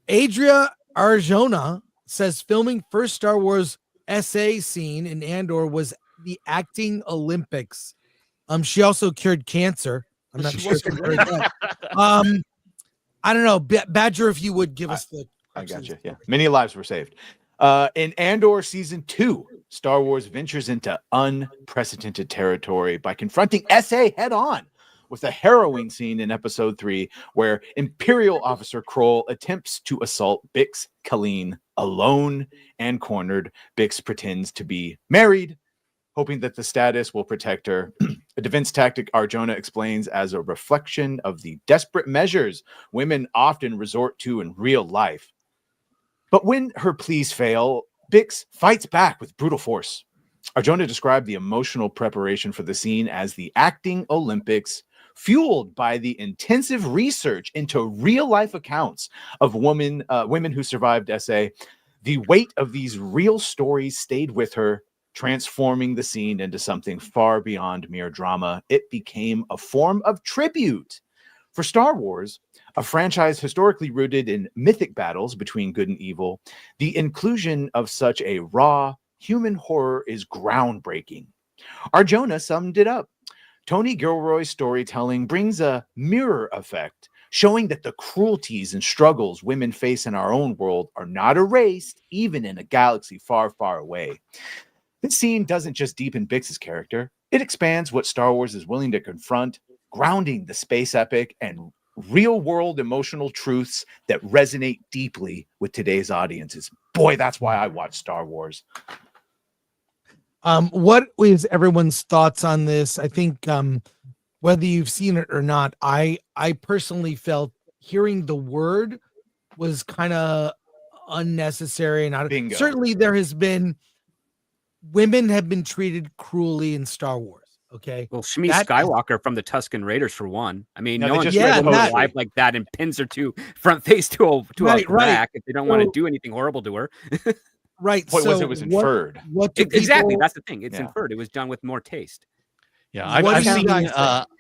Adria Arjona says filming first Star Wars essay scene in Andor was the acting Olympics. She also cured cancer. I'm not sure if you heard that. I don't know, Badger, if you would give us the. I got you. Yeah, many lives were saved. In Andor season 2, Star Wars ventures into unprecedented territory by confronting SA head on with a harrowing scene in episode 3 where Imperial Officer Kroll attempts to assault Bix Kalleen alone and cornered. Bix pretends to be married, hoping that the status will protect her. A defense tactic Arjona explains as a reflection of the desperate measures women often resort to in real life. But when her pleas fail, Bix fights back with brutal force. Arjona described the emotional preparation for the scene as the acting Olympics, fueled by the intensive research into real-life accounts of women who survived SA. The weight of these real stories stayed with her, transforming the scene into something far beyond mere drama. It became a form of tribute. For Star Wars, a franchise historically rooted in mythic battles between good and evil, the inclusion of such a raw, human horror is groundbreaking. Arjona summed it up. Tony Gilroy's storytelling brings a mirror effect, showing that the cruelties and struggles women face in our own world are not erased, even in a galaxy far, far away. This scene doesn't just deepen Bix's character, it expands what Star Wars is willing to confront, grounding the space epic and real-world emotional truths that resonate deeply with today's audiences. Boy, that's why I watch Star Wars. What is everyone's thoughts on this? I think whether you've seen it or not, I personally felt hearing the word was kind of unnecessary, and certainly there has been women have been treated cruelly in Star Wars. Okay. Well, Shmi Skywalker from the Tusken Raiders, for one. I mean, no one's just alive like that and pins her to front face to a back if they don't want to do anything horrible to her. Right. Point was it was inferred. Exactly. That's the thing. It's inferred. It was done with more taste. Yeah,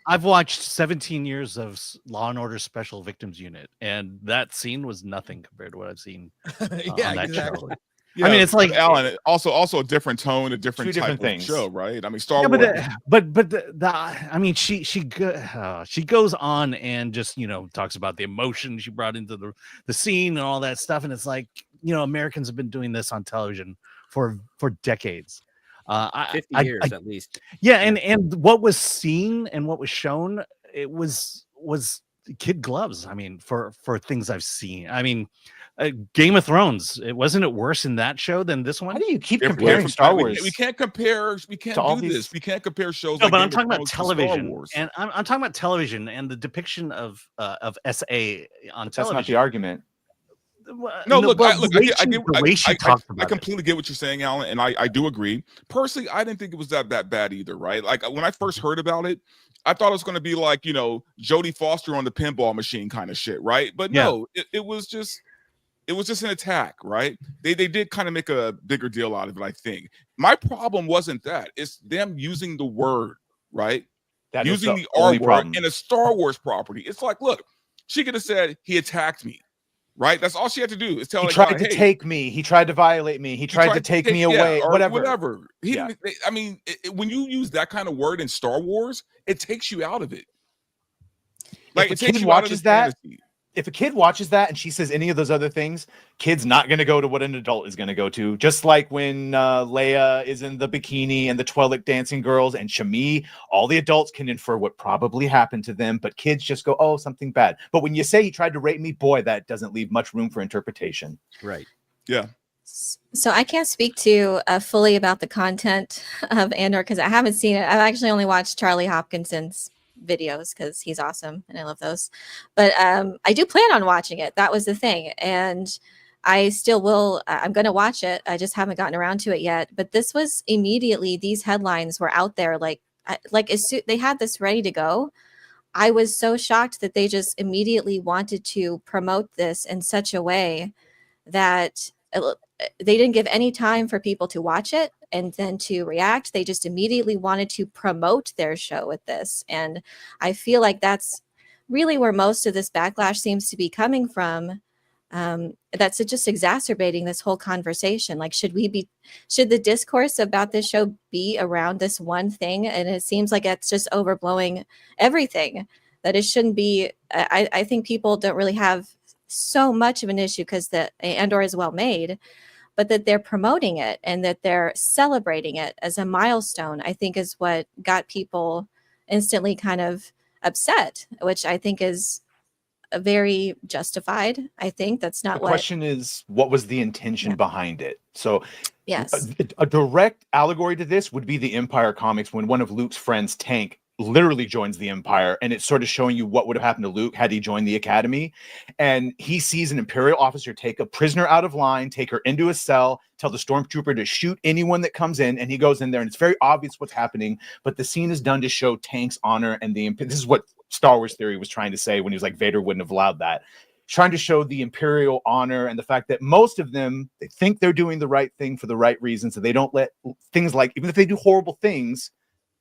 I've watched 17 years of Law and Order Special Victims Unit, and that scene was nothing compared to what I've seen on that show. Yeah, I mean, it's like Alan. Also a different tone, a different type of show, right? I mean, Star Wars. I mean, she goes on and just talks about the emotion she brought into the scene and all that stuff, and it's like Americans have been doing this on television for decades. 50 years at least. Yeah, and what was seen and what was shown, it was kid gloves. I mean, for things I've seen. I mean, Game of Thrones. Wasn't it worse in that show than this one? How do you keep comparing Star Wars? We can't compare. We can't do this. We can't compare shows. No, but I'm talking about television, and I'm talking about television and the depiction of SA on television. That's not the argument. No, look, I completely get what you're saying, Alan, and I do agree. Personally, I didn't think it was that bad either, right? Like when I first heard about it, I thought it was going to be like Jodie Foster on the pinball machine kind of shit, right? But no, it was just an attack, right? They did kind of make a bigger deal out of it, I think. My problem wasn't that; it's them using the word, right? Using the R word in a Star Wars property. It's like, look, she could have said he attacked me. Right, that's all she had to do is tell. He tried to take me. He tried to violate me. He tried to take me away. Whatever. I mean, when you use that kind of word in Star Wars, it takes you out of it. Like if a kid watches that, if a kid watches that and she says any of those other things, kid's not going to go to what an adult is going to go to. Just like when Leia is in the bikini and the Twi'lek dancing girls and Shmi, all the adults can infer what probably happened to them, but kids just go, oh, something bad. But when you say he tried to rape me, boy, that doesn't leave much room for interpretation. Right. Yeah. So I can't speak to fully about the content of Andor because I haven't seen it. I've actually only watched Charlie Hopkinson's videos because he's awesome and I love those, but I do plan on watching it. That was the thing, and I still will. I'm going to watch it. I just haven't gotten around to it yet, but this was immediately, these headlines were out there like as soon they had this ready to go. I was so shocked that they just immediately wanted to promote this in such a way that they didn't give any time for people to watch it and then to react. They just immediately wanted to promote their show with this. And I feel like that's really where most of this backlash seems to be coming from. That's just exacerbating this whole conversation. Like, should the discourse about this show be around this one thing? And it seems like it's just overblowing everything, that it shouldn't be. I think people don't really have so much of an issue because the Andor is well made, but that they're promoting it and that they're celebrating it as a milestone, I think is what got people instantly kind of upset, which I think is very justified. I think that's not the question is, what was the intention behind it? So yes, a direct allegory to this would be the Empire comics when one of Luke's friends, Tank, literally joins the Empire, and it's sort of showing you what would have happened to Luke had he joined the Academy. And he sees an Imperial officer take a prisoner out of line, take her into a cell, tell the stormtrooper to shoot anyone that comes in, and he goes in there, and it's very obvious what's happening, but the scene is done to show Tank's honor, and this is what Star Wars Theory was trying to say when he was like, Vader wouldn't have allowed that. Trying to show the Imperial honor and the fact that most of them, they think they're doing the right thing for the right reasons, so they don't let things like, even if they do horrible things,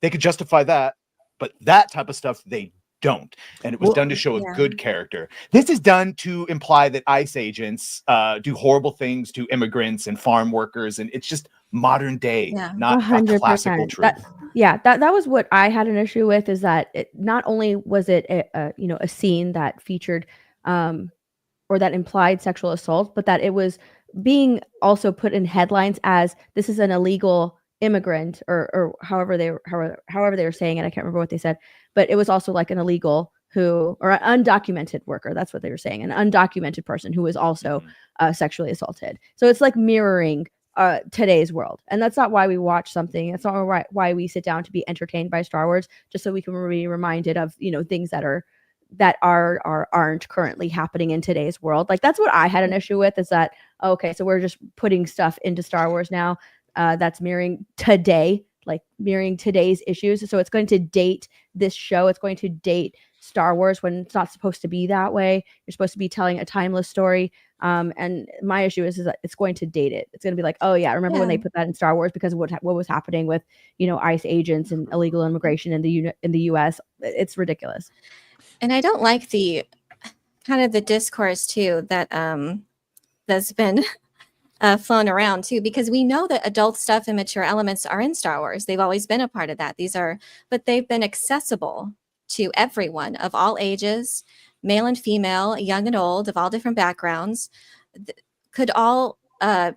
they could justify that, but that type of stuff they don't. And it was done to show a good character. This is done to imply that ICE agents do horrible things to immigrants and farm workers, and it's just modern day, not 100%. Classical truth. That was what I had an issue with, is that not only was it a scene that featured or that implied sexual assault, but that it was being also put in headlines as this is an illegal immigrant, or however they were saying it. I can't remember what they said, but it was also like an illegal or an undocumented worker. That's what they were saying, an undocumented person who was also sexually assaulted. So it's like mirroring today's world, and that's not why we watch something. That's not why we sit down to be entertained by Star Wars, just so we can be reminded of things that aren't currently happening in today's world. Like, that's what I had an issue with, is that, okay, so we're just putting stuff into Star Wars now that's mirroring today, like mirroring today's issues. So it's going to date this show. It's going to date Star Wars when it's not supposed to be that way. You're supposed to be telling a timeless story. And my issue is that it's going to date it. It's going to be like, oh yeah, remember when they put that in Star Wars because of what was happening with, ICE agents and illegal immigration in the US. It's ridiculous. And I don't like the kind of the discourse too that that's been flown around too, because we know that adult stuff and mature elements are in Star Wars. They've always been a part of that. But they've been accessible to everyone of all ages, male and female, young and old, of all different backgrounds, could all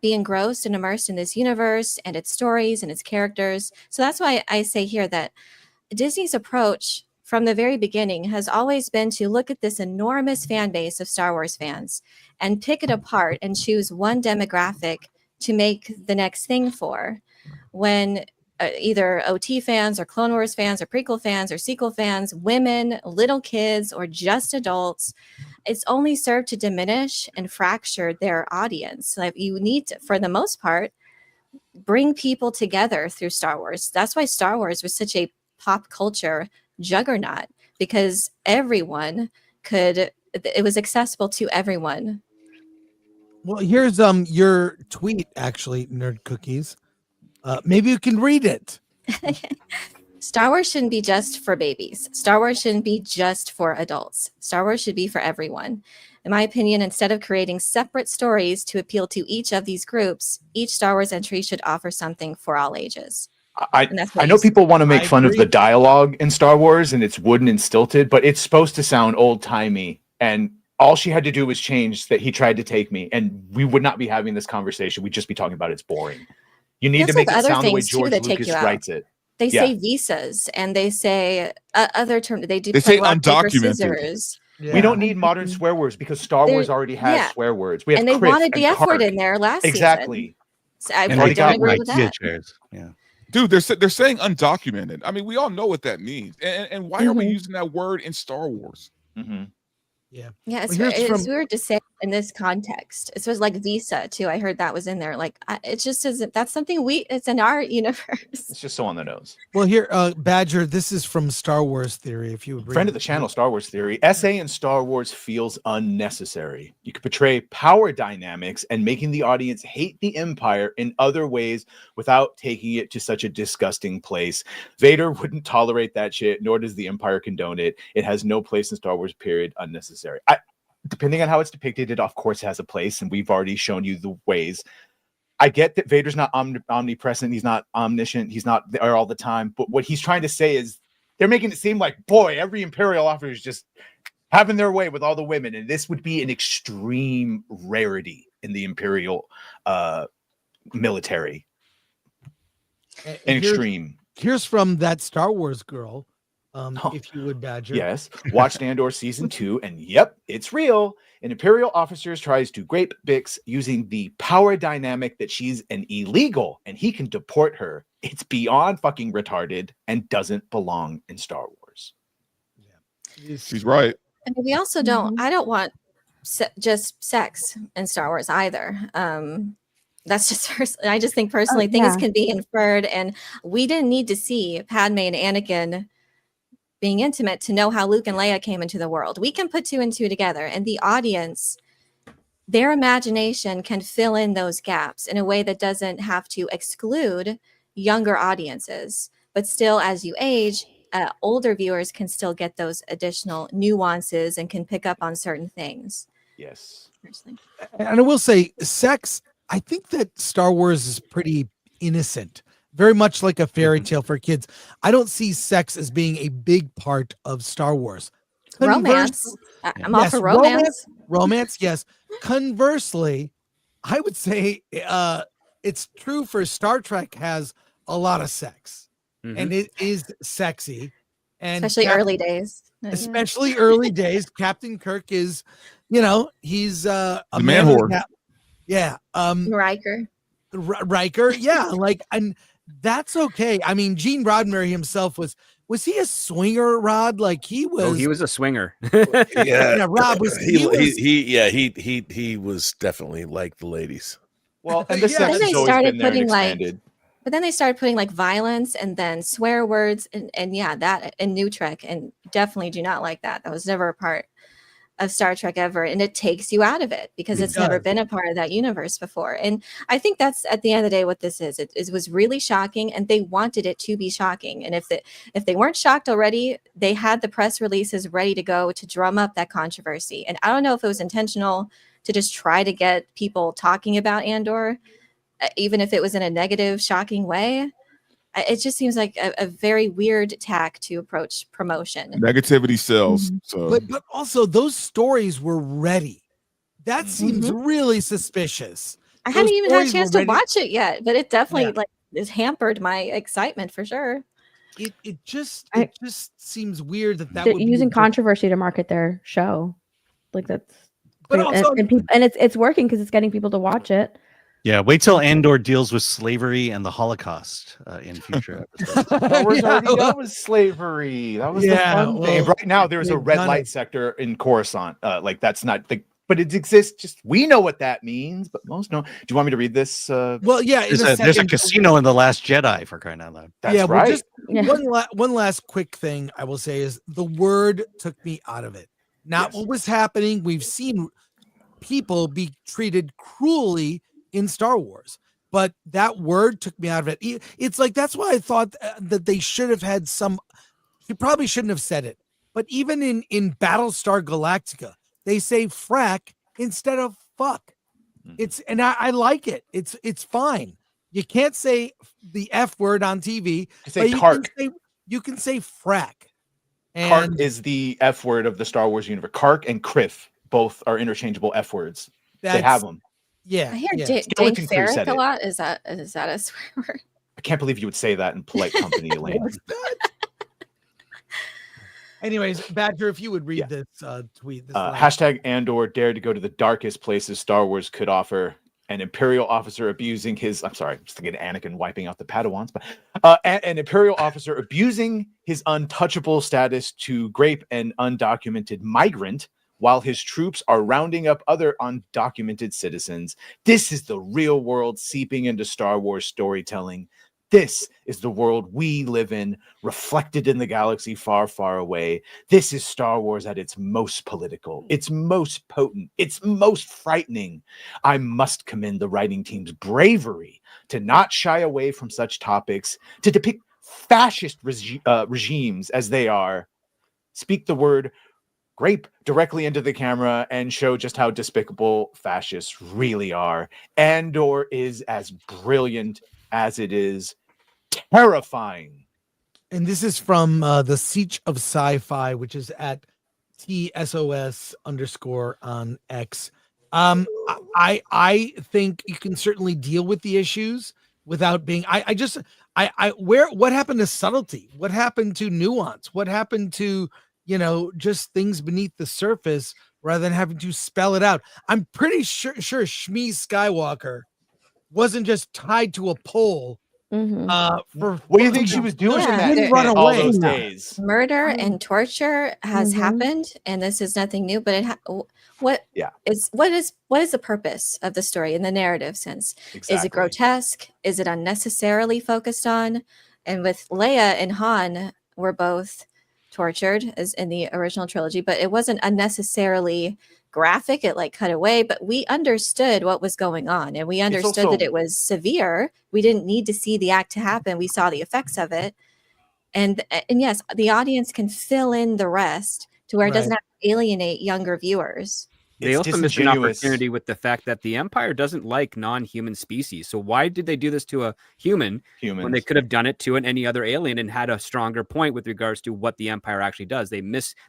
be engrossed and immersed in this universe and its stories and its characters. So that's why I say here that Disney's approach from the very beginning has always been to look at this enormous fan base of Star Wars fans and pick it apart and choose one demographic to make the next thing for. When either OT fans or Clone Wars fans or prequel fans or sequel fans, women, little kids, or just adults, it's only served to diminish and fracture their audience. Like, you need to, for the most part, bring people together through Star Wars. That's why Star Wars was such a pop culture juggernaut, because everyone it was accessible to everyone. Well, here's your tweet, actually, Nerd Cookies. Maybe you can read it. Star Wars shouldn't be just for babies. Star Wars shouldn't be just for adults. Star Wars should be for everyone. In my opinion, instead of creating separate stories to appeal to each of these groups, each Star Wars entry should offer something for all ages. I know people want to make fun of the dialogue in Star Wars, and it's wooden and stilted, but it's supposed to sound old-timey. And all she had to do was change that he tried to take me, and we would not be having this conversation. We'd just be talking about it's boring. You need to make it sound the way George Lucas writes it. They say visas, and they say other terms. They say undocumented. We don't need modern swear words because Star Wars already has swear words. We have, and they wanted the F word in there last season. So I don't agree with that. Yeah. Dude, they're saying undocumented. I mean, we all know what that means. And why are we using that word in Star Wars? Mm-hmm. Yeah, it's weird to say in this context. It was like visa too. I heard that was in there. Like, it just isn't. That's something it's in our universe. It's just so on the nose. Well, here, Badger, this is from Star Wars Theory. If you would read friend of the channel, Star Wars Theory, essay in Star Wars feels unnecessary. You could portray power dynamics and making the audience hate the Empire in other ways without taking it to such a disgusting place. Vader wouldn't tolerate that shit, nor does the Empire condone it. It has no place in Star Wars. Period. Unnecessary. Depending on how it's depicted, it of course has a place, and we've already shown you the ways. I get that Vader's not omnipresent, he's not omniscient, he's not there all the time, but what he's trying to say is they're making it seem like, boy, every Imperial officer is just having their way with all the women, and this would be an extreme rarity in the Imperial military. An extreme. Here's from that Star Wars girl. if you would, Badger. Yes, watched Andor season 2, and yep, it's real. An Imperial officer tries to grape Bix using the power dynamic that she's an illegal and he can deport her. It's beyond fucking retarded and doesn't belong in Star Wars. Yeah. She's right. And we also don't. I don't want just sex in Star Wars either. That's just personally. I just think personally things can be inferred, and we didn't need to see Padme and Anakin being intimate to know how Luke and Leia came into the world. We can put 2 and 2 together, and the audience, their imagination can fill in those gaps in a way that doesn't have to exclude younger audiences. But still, as you age, older viewers can still get those additional nuances and can pick up on certain things. Yes. And I will say, sex, I think that Star Wars is pretty innocent. Very much like a fairy tale for kids. I don't see sex as being a big part of Star Wars. Romance. I'm all for romance. Romance, yes. Conversely, I would say it's true for Star Trek has a lot of sex. And it is sexy. And especially early days. Especially early days. Captain Kirk is, he's a man whore. Yeah. Riker. Yeah. And that's okay. I mean, Gene Roddenberry himself was he a swinger, Rod? Like he was. Oh, he was a swinger. Yeah. Rob was. He was definitely like the ladies. Well, and then they started putting but then they started putting like violence and then swear words and yeah, that in New Trek, and definitely do not like that. That was never a part of Star Trek ever, and it takes you out of it because it's never been a part of that universe before. And I think that's at the end of the day what this is. It was really shocking, and they wanted it to be shocking. And if they weren't shocked already, they had the press releases ready to go to drum up that controversy. And I don't know if it was intentional to just try to get people talking about Andor, even if it was in a negative, shocking way. It just seems like a very weird tack to approach promotion. Negativity sells. So, but also those stories were ready. That seems really suspicious. I hadn't even had a chance to watch it yet, but it definitely has hampered my excitement for sure. It just seems weird that would be using controversy to market their show. Like that's, but also, and it's working because it's getting people to watch it. Yeah, wait till Andor deals with slavery and the Holocaust in future episodes. That was slavery. That was the fun thing. Right now, there's a red light sector in Coruscant. That's not the, but it exists. Just we know what that means, but most don't. Do you want me to read this? Well, yeah. There's a casino in The Last Jedi, for crying out loud. That's right. Just one last quick thing I will say is the word took me out of it. Not what was happening. We've seen people be treated cruelly in Star Wars, but that word took me out of it. It's like, that's why I thought that they should have had he probably shouldn't have said it, but even in Battlestar Galactica, they say frack instead of fuck. And I like it. It's fine. You can't say the F word on TV. You can say frack. And Kark is the F word of the Star Wars universe. Kark and Kriff both are interchangeable F words. They have them. Yeah, I hear Dave Ferrick a lot. Is that a swear word? I can't believe you would say that in polite company, Elaine. Anyways, Badger, if you would read this tweet. Hashtag Andor dared to go to the darkest places Star Wars could offer. An Imperial officer abusing his... I'm sorry, I'm just thinking Anakin wiping out the Padawans. But an Imperial officer abusing his untouchable status to grape an undocumented migrant while his troops are rounding up other undocumented citizens. This is the real world seeping into Star Wars storytelling. This is the world we live in, reflected in the galaxy far, far away. This is Star Wars at its most political, its most potent, its most frightening. I must commend the writing team's bravery to not shy away from such topics, to depict fascist regimes as they are, speak the word grape directly into the camera, and show just how despicable fascists really are. Andor is as brilliant as it is terrifying. And this is from the Siege of Sci-Fi, which is at TSOS _ on X. I think you can certainly deal with the issues without being. what happened to subtlety? What happened to nuance? What happened to, just things beneath the surface rather than having to spell it out? I'm pretty sure Shmi Skywalker wasn't just tied to a pole. What do you think she was doing in that didn't run all away. those days? Murder and torture has happened, and this is nothing new. But what is the purpose of the story in the narrative sense? Exactly. Is it grotesque? Is it unnecessarily focused on? And with Leia and Han, were both tortured as in the original trilogy, but it wasn't unnecessarily graphic. It like cut away, but we understood what was going on, and we understood that it was severe. We didn't need to see the act to happen. We saw the effects of it, and yes, the audience can fill in the rest to where it doesn't have to alienate younger viewers. They also missed an opportunity with the fact that the Empire doesn't like non-human species. So why did they do this to a human when they could have done it to any other alien and had a stronger point with regards to what the Empire actually does?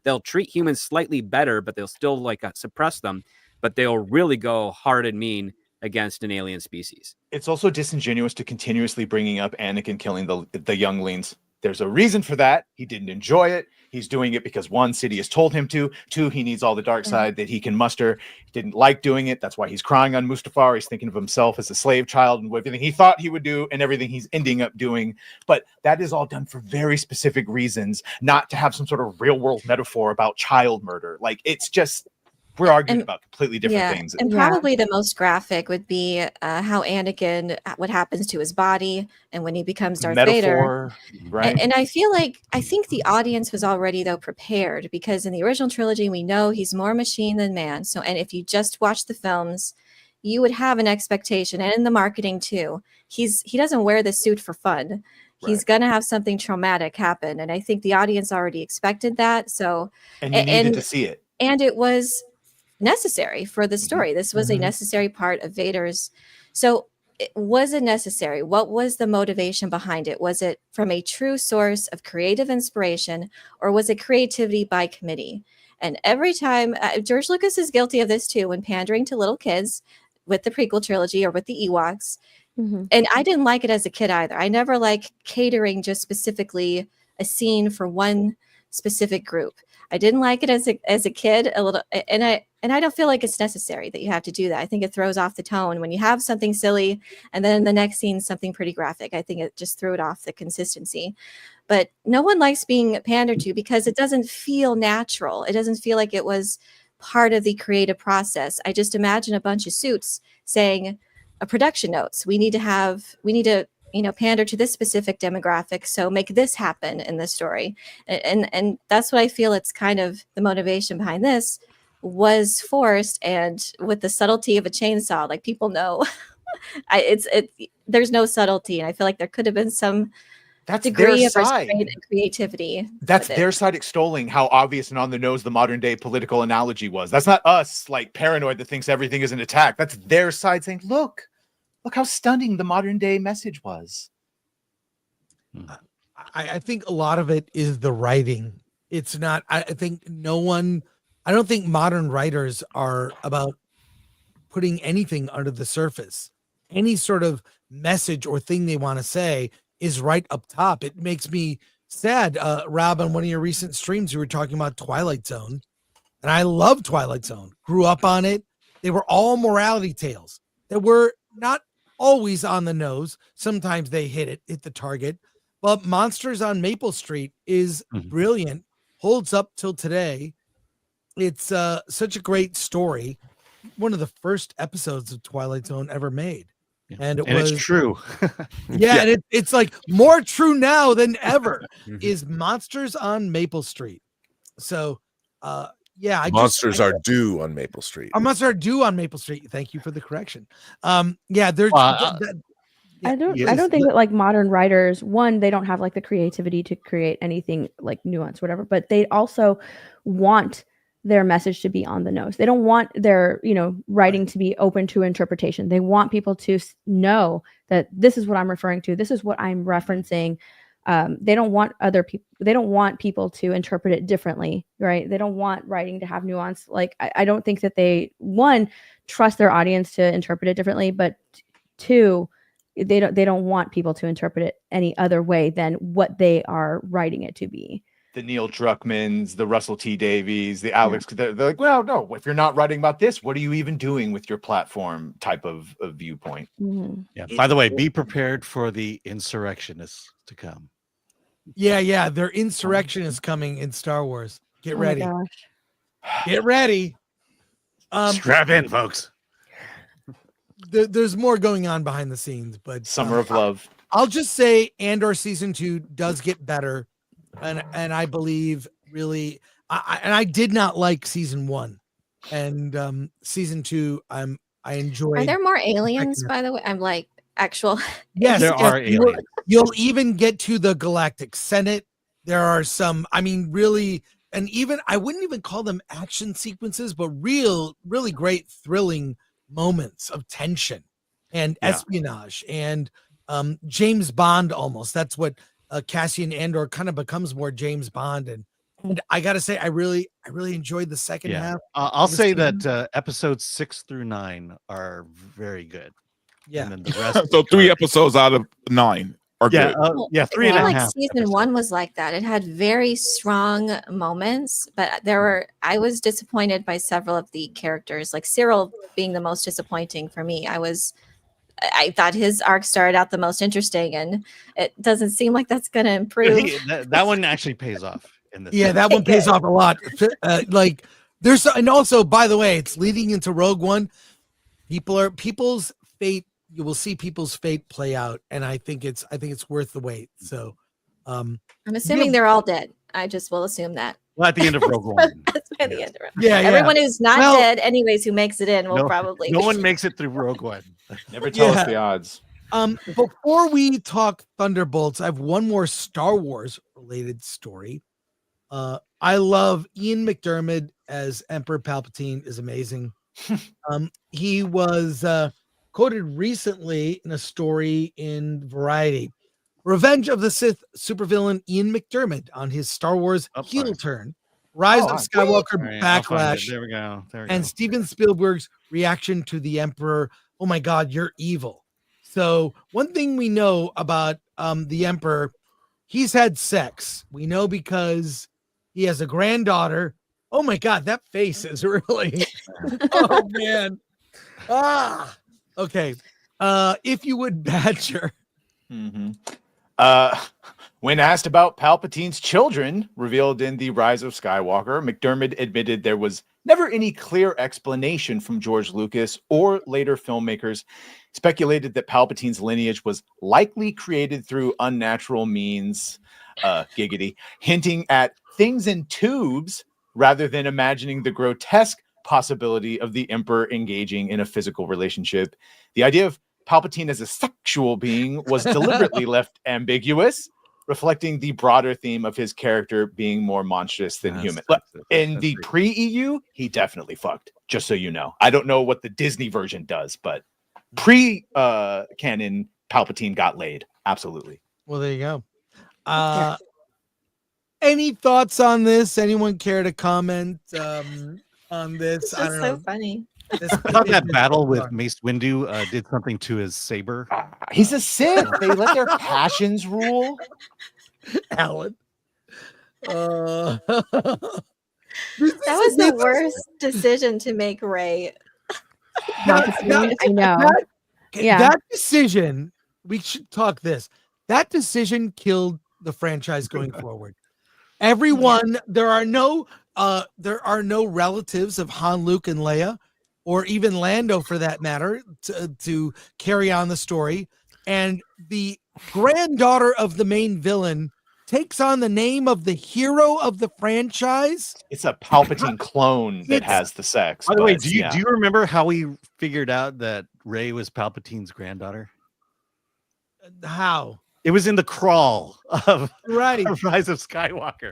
They'll treat humans slightly better, but they'll still suppress them, but they'll really go hard and mean against an alien species. It's also disingenuous to continuously bringing up Anakin killing the younglings. There's a reason for that. He didn't enjoy it. He's doing it because 1, Sidious told him to. 2, he needs all the dark side that he can muster. He didn't like doing it. That's why he's crying on Mustafar. He's thinking of himself as a slave child and everything he thought he would do and everything he's ending up doing. But that is all done for very specific reasons, not to have some sort of real world metaphor about child murder. Like, it's just, we're arguing about completely different things. And probably the most graphic would be how Anakin, what happens to his body, and when he becomes Darth Vader. Right. And I think the audience was already though prepared, because in the original trilogy we know he's more machine than man. So, and if you just watch the films, you would have an expectation, and in the marketing too. He doesn't wear the suit for fun. He's gonna have something traumatic happen, and I think the audience already expected that. So, and you needed to see it, and it was necessary for the story. This was a necessary part of Vader's. So was it necessary? What was the motivation behind it? Was it from a true source of creative inspiration, or was it creativity by committee? And every time George Lucas is guilty of this too, when pandering to little kids with the prequel trilogy or with the Ewoks. And I didn't like it as a kid either. I never like catering just specifically a scene for one specific group. I didn't like it as a kid a little, and I don't feel like it's necessary that you have to do that. I think it throws off the tone when you have something silly and then the next scene something pretty graphic. I think it just threw it off the consistency. But no one likes being pandered to because it doesn't feel natural. It doesn't feel like it was part of the creative process. I just imagine a bunch of suits saying, production notes. We need to pander to this specific demographic, so make this happen in the story. And that's what I feel it's kind of the motivation behind this was forced, and with the subtlety of a chainsaw, like people know there's no subtlety, and I feel like there could have been some degree of restraint and creativity. That's their side extolling how obvious and on the nose the modern day political analogy was. That's not us like paranoid that thinks everything is an attack. That's their side saying, look how stunning the modern day message was. I think a lot of it is the writing. It's not, I don't think modern writers are about putting anything under the surface. Any sort of message or thing they want to say is right up top. It makes me sad. Rob, on one of your recent streams, you were talking about Twilight Zone, and I love Twilight Zone. Grew up on it. They were all morality tales that were not always on the nose. Sometimes they hit the target. But Monsters on Maple Street is brilliant. Holds up till today. It's such a great story. One of the first episodes of Twilight Zone ever made. And it's true. And it's like more true now than ever is Monsters on Maple Street. So Monsters are due on Maple Street. Monsters are due on Maple Street. Thank you for the correction. There's I don't think that like modern writers, one, they don't have like the creativity to create anything like nuance, whatever, but they also want their message to be on the nose. They don't want their, writing to be open to interpretation. They want people to know that this is what I'm referring to. This is what I'm referencing. They don't want they don't want people to interpret it differently, right? They don't want writing to have nuance. Like, I don't think that they, one, trust their audience to interpret it differently, but two, They don't want people to interpret it any other way than what they are writing it to be. The Neil Druckmans, the Russell T Davies, the Alex, they're like, well, no, if you're not writing about this, what are you even doing with your platform type of viewpoint? Mm-hmm. Yeah. By the way, be prepared for the insurrectionists to come. Yeah. Their insurrection is coming in Star Wars. Get ready. My gosh. Get ready. Strap in, folks. There's more going on behind the scenes, but Summer of Love. I'll just say Andor season 2 does get better. And I believe really, I did not like season 1, and season 2 I enjoyed. Are there more aliens, by the way? I'm like actual. Yes, there are aliens. You'll even get to the Galactic Senate. There are some, I mean, really, and even I wouldn't even call them action sequences, but really great thrilling moments of tension and espionage and James Bond almost. That's what Cassian Andor kind of becomes more James Bond, and I gotta say I really enjoyed the second half. I'll say that episodes 6 through 9 are very good. Yeah, and then the rest. So 3 episodes out of 9 are good. 3 and a half. Like season 1 was like that. It had very strong moments, but I was disappointed by several of the characters, like Cyril being the most disappointing for me. I thought his arc started out the most interesting, and it doesn't seem like that's going to improve. That one actually pays off in this. Yeah, that one pays off a lot. Like there's, and also by the way, it's leading into Rogue One. People's fate. You will see people's fate play out, and I think it's worth the wait. So, I'm assuming they're all dead. I just will assume that. Well, at the end of Rogue One. That's by the end of it. Yeah, Everyone who's not dead, anyways, who makes it in, will probably. No one makes it through Rogue One. Never tell us the odds. Before we talk Thunderbolts, I have one more Star Wars related story. I love Ian McDiarmid as Emperor Palpatine is amazing. He was quoted recently in a story in Variety. Revenge of the Sith supervillain Ian McDiarmid on his Star Wars heel turn, Rise of Skywalker Backlash, there we go. and Steven Spielberg's reaction to the Emperor. Oh my God, you're evil. So one thing we know about the Emperor, he's had sex. We know because he has a granddaughter. Oh my God, that face is really. Oh man. Okay. If you would, Badger. Mm-hmm. When asked about Palpatine's children revealed in The Rise of Skywalker, McDiarmid admitted there was never any clear explanation from George Lucas or later filmmakers. Speculated that Palpatine's lineage was likely created through unnatural means, giggity, hinting at things in tubes rather than imagining the grotesque possibility of the Emperor engaging in a physical relationship. The idea of Palpatine as a sexual being was deliberately left ambiguous, reflecting the broader theme of his character being more monstrous than human. In the pre-EU, he definitely fucked, just so you know. I don't know what the Disney version does, but pre-canon, Palpatine got laid. Absolutely. Well, there you go. Any thoughts on this? Anyone care to comment on this? It's just so funny. I thought that battle with Mace Windu did something to his saber. He's a Sith. They let their passions rule. Alan. That was the worst decision to make, Ray. I know. That decision, we should talk this. That decision killed the franchise going forward. Everyone, there are no relatives of Han, Luke, and Leia, or even Lando for that matter, to carry on the story. And the granddaughter of the main villain takes on the name of the hero of the franchise. It's a Palpatine clone that has the sex. By the way, do you remember how we figured out that Rey was Palpatine's granddaughter? How? It was in the crawl of Rise of Skywalker.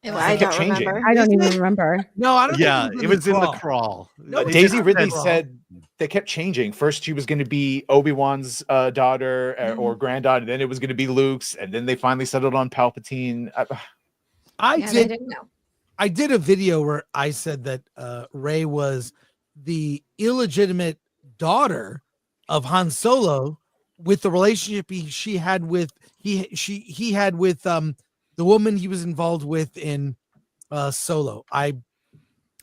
I don't remember. I don't even remember. No, I don't. Yeah, it was in the crawl. No, Daisy Ridley said they kept changing. First, she was going to be Obi-Wan's daughter or granddaughter. Then it was going to be Luke's, and then they finally settled on Palpatine. I didn't know. I did a video where I said that Rey was the illegitimate daughter of Han Solo with the relationship he had with he had with the woman he was involved with in Solo.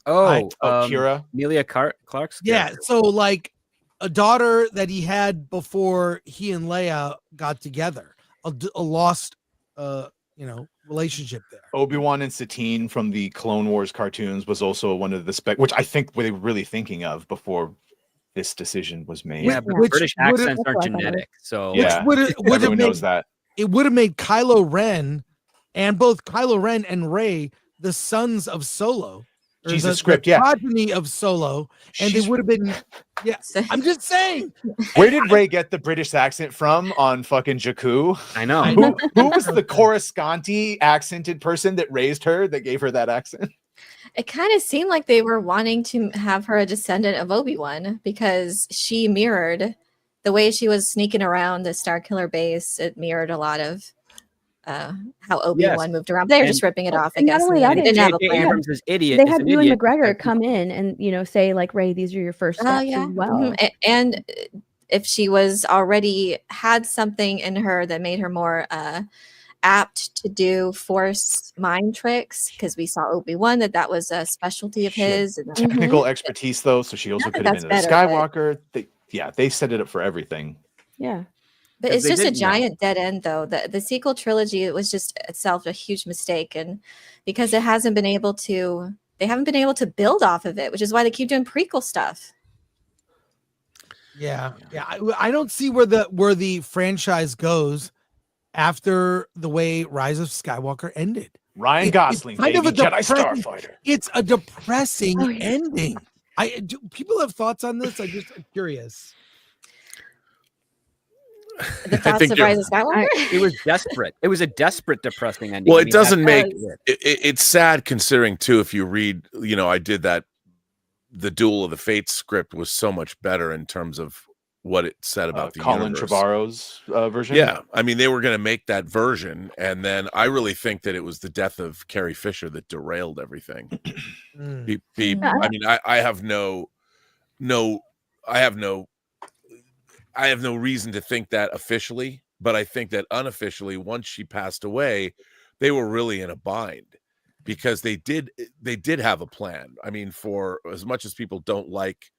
Kira. Amelia Clark's Yeah, character. so like a daughter that he had before he and Leia got together, a lost relationship there. Obi-Wan and Satine from the Clone Wars cartoons was also one of the which I think they were really thinking of before this decision was made. Yeah, but British accents aren't genetic, so yeah, everyone knows that. It would have made Kylo Ren and both Kylo Ren and Rey the sons of Solo. She's the script, progeny of Solo, and they would have been. Yeah, I'm just saying. Where did Rey get the British accent from on fucking Jakku? I know. Who was the Coruscanti accented person that raised her that gave her that accent? It kind of seemed like they were wanting to have her a descendant of Obi-Wan because she mirrored the way she was sneaking around the Starkiller base. It mirrored a lot of how Obi-Wan moved around. They're just ripping it off, I guess. Not only that, they didn't have a plan. Abrams is idiot. They had Ewan McGregor come in and say like, Ray, these are your first steps as well. Mm-hmm. And if she was already had something in her that made her more apt to do Force mind tricks, because we saw Obi-Wan that was a specialty of his. And technical expertise, though, so she also could have been a Skywalker. They set it up for everything. Yeah. But it's just a giant dead end, though. The sequel trilogy was just itself a huge mistake, and because it hasn't been able to, they haven't been able to build off of it, which is why they keep doing prequel stuff. Yeah. I don't see where the franchise goes after the way Rise of Skywalker ended. Ryan Gosling, kind of a Jedi Starfighter. It's a depressing Oh, yeah. ending. Do people have thoughts on this? I'm curious. The thoughts of Rise of Skywalker? It was desperate. It was a desperate, depressing ending. Well, it doesn't make it's sad considering too. If you read, I did that. The Duel of the Fates script was so much better in terms of what it said about the Colin universe. Trevorrow's version. Yeah, I mean, they were going to make that version, and then I really think that it was the death of Carrie Fisher that derailed everything. I mean, I have no reason to think that officially, but I think that unofficially, once she passed away, they were really in a bind because they did have a plan. I mean, for as much as people don't like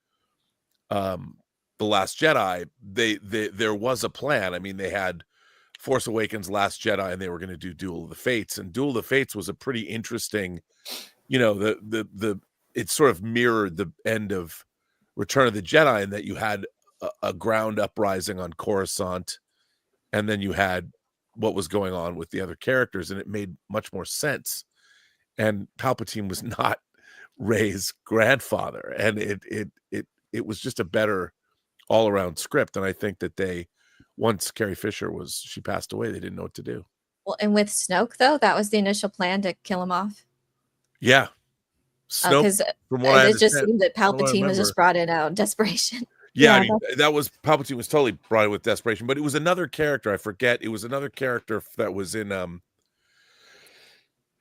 The Last Jedi, there was a plan. I mean, they had Force Awakens, Last Jedi, and they were going to do Duel of the Fates, and Duel of the Fates was a pretty interesting, it sort of mirrored the end of Return of the Jedi in that you had a ground uprising on Coruscant, and then you had what was going on with the other characters, and it made much more sense. And Palpatine was not Rey's grandfather, and it was just a better all-around script. And I think that once Carrie Fisher she passed away, they didn't know what to do. Well, and with Snoke, though, that was the initial plan to kill him off. Yeah. Because it just seemed that Palpatine was just brought in out of desperation. Yeah, I mean, Palpatine was totally brought in with desperation, but it was another character. I forget. It was another character that was in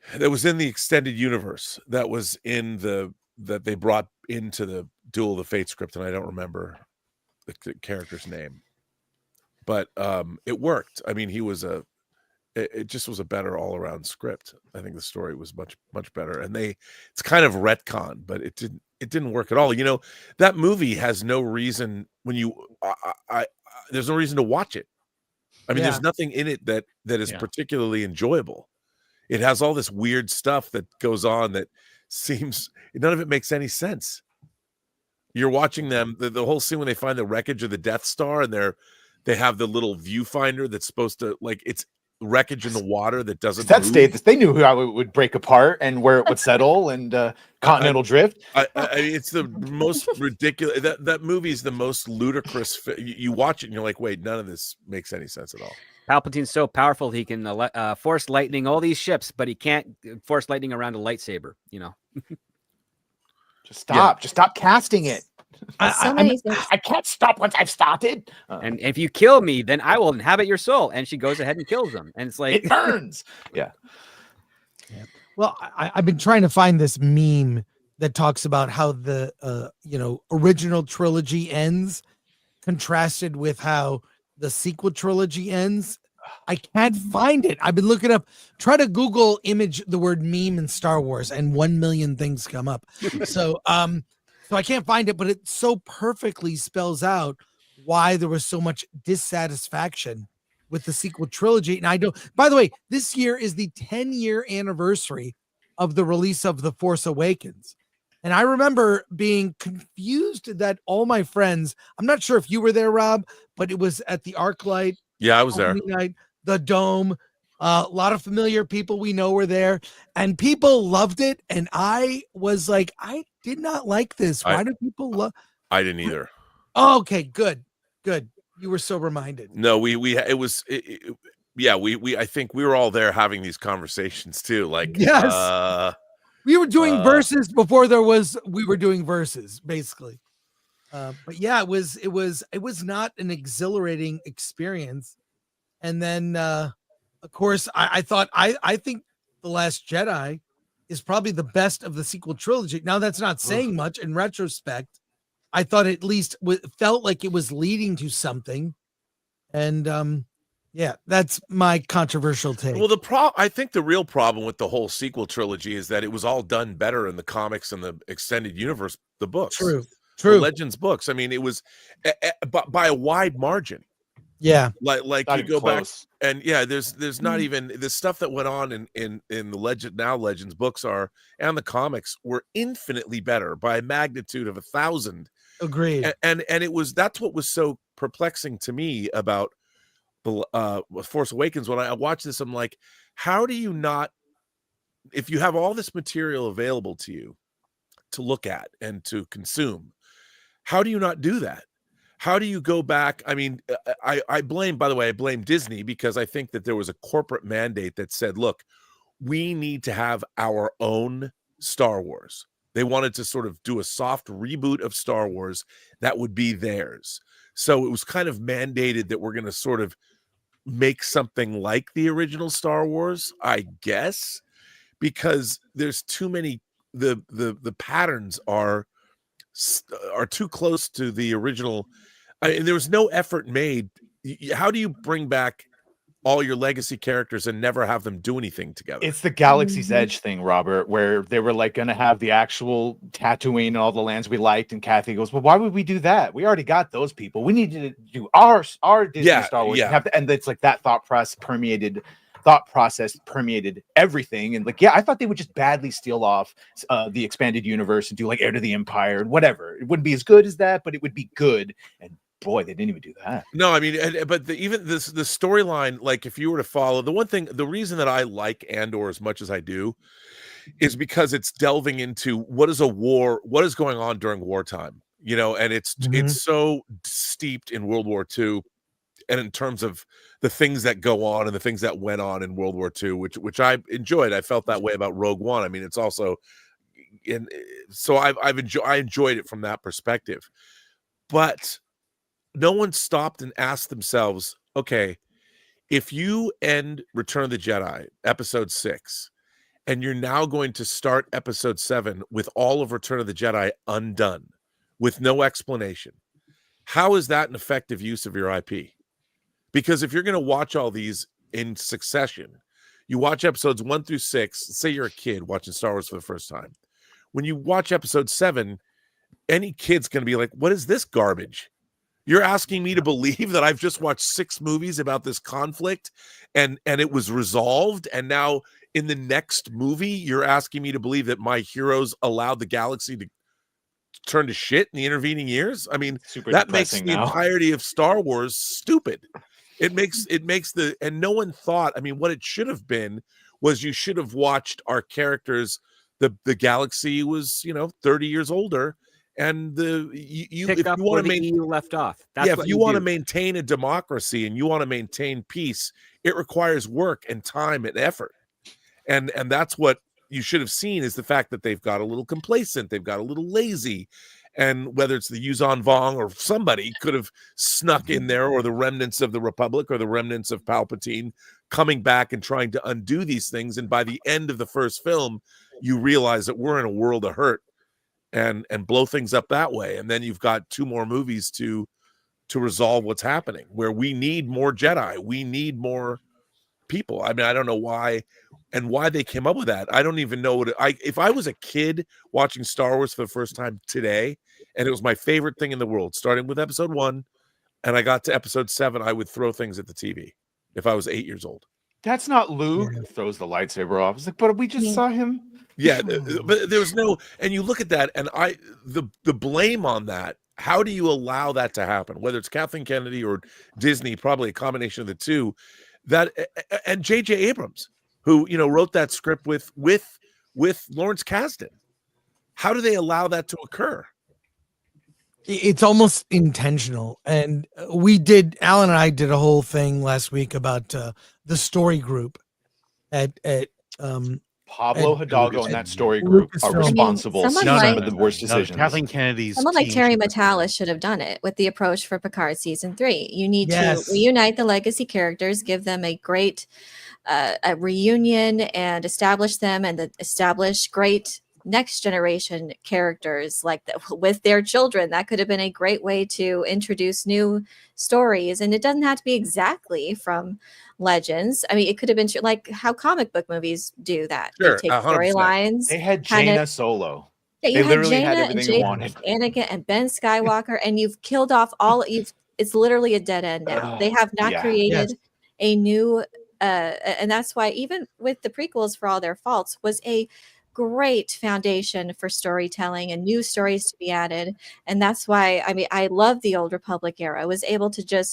the extended universe that was that they brought into the Duel of the Fates script, and I don't remember the character's name, but it worked. I mean, it just was a better all around script. I think the story was much, much better, and it's kind of retcon, but it didn't work at all. That movie has no reason there's no reason to watch it. I mean, there's nothing in it that is particularly enjoyable. It has all this weird stuff that goes on that seems none of it makes any sense. You're watching them, the whole scene when they find the wreckage of the Death Star, and they have the little viewfinder that's supposed to, like, it's wreckage in the water that doesn't move. They knew how it would break apart and where it would settle and continental drift. It's the most ridiculous. That movie is the most ludicrous. You watch it and you're like, wait, none of this makes any sense at all. Palpatine's so powerful he can force lightning all these ships, but he can't force lightning around a lightsaber. Just stop. Just stop casting it. I can't stop once I've started. And if you kill me, then I will inhabit your soul. And she goes ahead and kills him. And it's like it burns. Yeah. Well, I've been trying to find this meme that talks about how the original trilogy ends, contrasted with how the sequel trilogy ends. I can't find it. I've been looking up, try to Google image the word meme in Star Wars, and 1 million things come up. So I can't find it, but it so perfectly spells out why there was so much dissatisfaction with the sequel trilogy. And I don't, by the way, this year is the 10-year anniversary of the release of The Force Awakens. And I remember being confused that all my friends, I'm not sure if you were there, Rob, but it was at the ArcLight. Yeah, I was there. Night, the Dome. A lot of familiar people we know were there, and people loved it. And I was like, I did not like this. Why do people love? I didn't either. Oh, okay, good. You were so reminded. No, we I think we were all there having these conversations too. Like, yes, we were doing verses before we were doing verses, basically. But yeah, it was not an exhilarating experience. And then, of course, I think The Last Jedi is probably the best of the sequel trilogy. Now, that's not saying much in retrospect. I thought at least felt like it was leading to something. And yeah, that's my controversial take. Well, I think the real problem with the whole sequel trilogy is that it was all done better in the comics and the extended universe, the books. True. The Legends books. I mean, it was by a wide margin. Yeah, like you go back and there's not even the stuff that went on in the Legends books and the comics were infinitely better by a magnitude of 1,000. Agreed. And that's what was so perplexing to me about the Force Awakens. When I watched this, I'm like, how do you not, if you have all this material available to you to look at and to consume, how do you not do that? How do you go back? I mean, I blame Disney, because I think that there was a corporate mandate that said, look, we need to have our own Star Wars. They wanted to sort of do a soft reboot of Star Wars that would be theirs. So it was kind of mandated that we're going to sort of make something like the original Star Wars, I guess, because there's too many, the patterns are too close to the original. And there was no effort made. How do you bring back all your legacy characters and never have them do anything together? It's the Galaxy's Edge thing, Robert, where they were like going to have the actual Tatooine and all the lands we liked. And Kathy goes, well, why would we do that? We already got those people. We need to do our Disney Star Wars. Yeah. And it's like that thought process permeated everything. And like, yeah, I thought they would just badly steal off the expanded universe and do like Heir to the Empire and whatever. It wouldn't be as good as that, but it would be good. And boy, they didn't even do that. No, I mean, but even the storyline, like if you were to follow the reason that I like Andor as much as I do is because it's delving into what is going on during wartime, and it's so steeped in World War II. And in terms of the things that go on and the things that went on in World War II, which I enjoyed. I felt that way about Rogue One. I mean, it's also, so I enjoyed it from that perspective. But no one stopped and asked themselves, okay, if you end Return of the Jedi, Episode 6, and you're now going to start Episode 7 with all of Return of the Jedi undone, with no explanation, how is that an effective use of your IP? Because if you're going to watch all these in succession, you watch Episodes 1 through 6, let's say you're a kid watching Star Wars for the first time. When you watch Episode 7, any kid's going to be like, what is this garbage? You're asking me to believe that I've just watched 6 movies about this conflict and it was resolved. And now in the next movie, you're asking me to believe that my heroes allowed the galaxy to turn to shit in the intervening years. I mean, that makes the entirety of Star Wars stupid. It makes and no one thought, I mean, what it should have been was you should have watched our characters. The galaxy was, 30 years older. And if you want to EU left off, if you want to maintain a democracy and you want to maintain peace, it requires work and time and effort. And that's what you should have seen, is the fact that they've got a little complacent, they've got a little lazy, and whether it's the Yuzon Vong or somebody could have snuck in there, or the remnants of the Republic or the remnants of Palpatine coming back and trying to undo these things. And by the end of the first film, you realize that we're in a world of hurt. And blow things up that way, and then you've got 2 more movies to to resolve what's happening, where we need more Jedi. We need more people. I mean, I don't know why they came up with that. I don't even know if I was a kid watching Star Wars for the first time today, and it was my favorite thing in the world, starting with episode 1, and I got to episode 7, I would throw things at the TV if I was 8 years old. That's not Luke. Yeah. Throws the lightsaber off. It's like, but we just saw him. Yeah, but there was no, and you look at that, and the blame on that. How do you allow that to happen? Whether it's Kathleen Kennedy or Disney, probably a combination of the two. That and J.J. Abrams, who wrote that script with Lawrence Kasdan. How do they allow that to occur? It's almost intentional. And Alan and I did a whole thing last week about the story group at Pablo Hidalgo and that story group are responsible for some of the worst decisions. Kathleen Kennedy's someone like Terry Matalas should have done it with the approach for Picard season 3. You need to reunite the legacy characters, give them a great a reunion, and establish them, and establish great next generation characters like with their children. That could have been a great way to introduce new stories, and it doesn't have to be exactly from Legends. I mean, it could have been like how comic book movies do that. Sure, they take storylines. They had Jaina Solo. Yeah, you they had literally Jaina had everything you wanted. Anakin and Ben Skywalker, and you've killed off it's literally a dead end now. They have not created a new and that's why even with the prequels, for all their faults, was a great foundation for storytelling and new stories to be added. And that's why, I mean, I love the Old Republic era. I was able to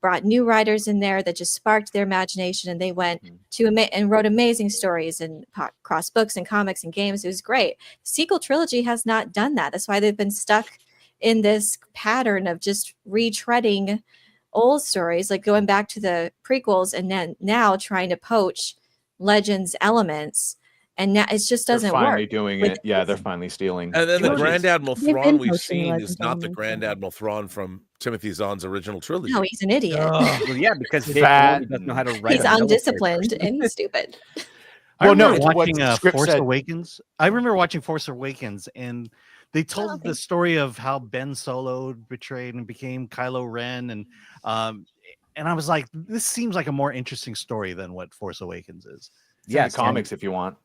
brought new writers in there that just sparked their imagination, and they went and wrote amazing stories and across books and comics and games. It was great. The sequel trilogy has not done that. That's why they've been stuck in this pattern of just retreading old stories, like going back to the prequels and then now trying to poach Legends elements. And now it just doesn't work. They're finally doing it. Yeah, they're finally stealing. And then the Grand Admiral Thrawn we've seen is not the Grand Admiral Thrawn from Timothy Zahn's original trilogy. No, he's an idiot. Well, yeah, because he doesn't know how to write. He's undisciplined and stupid. I remember watching Force Awakens. I remember watching Force Awakens, and they told the story of how Ben Solo betrayed and became Kylo Ren, and I was like, this seems like a more interesting story than what Force Awakens is. Yeah, comics if you want.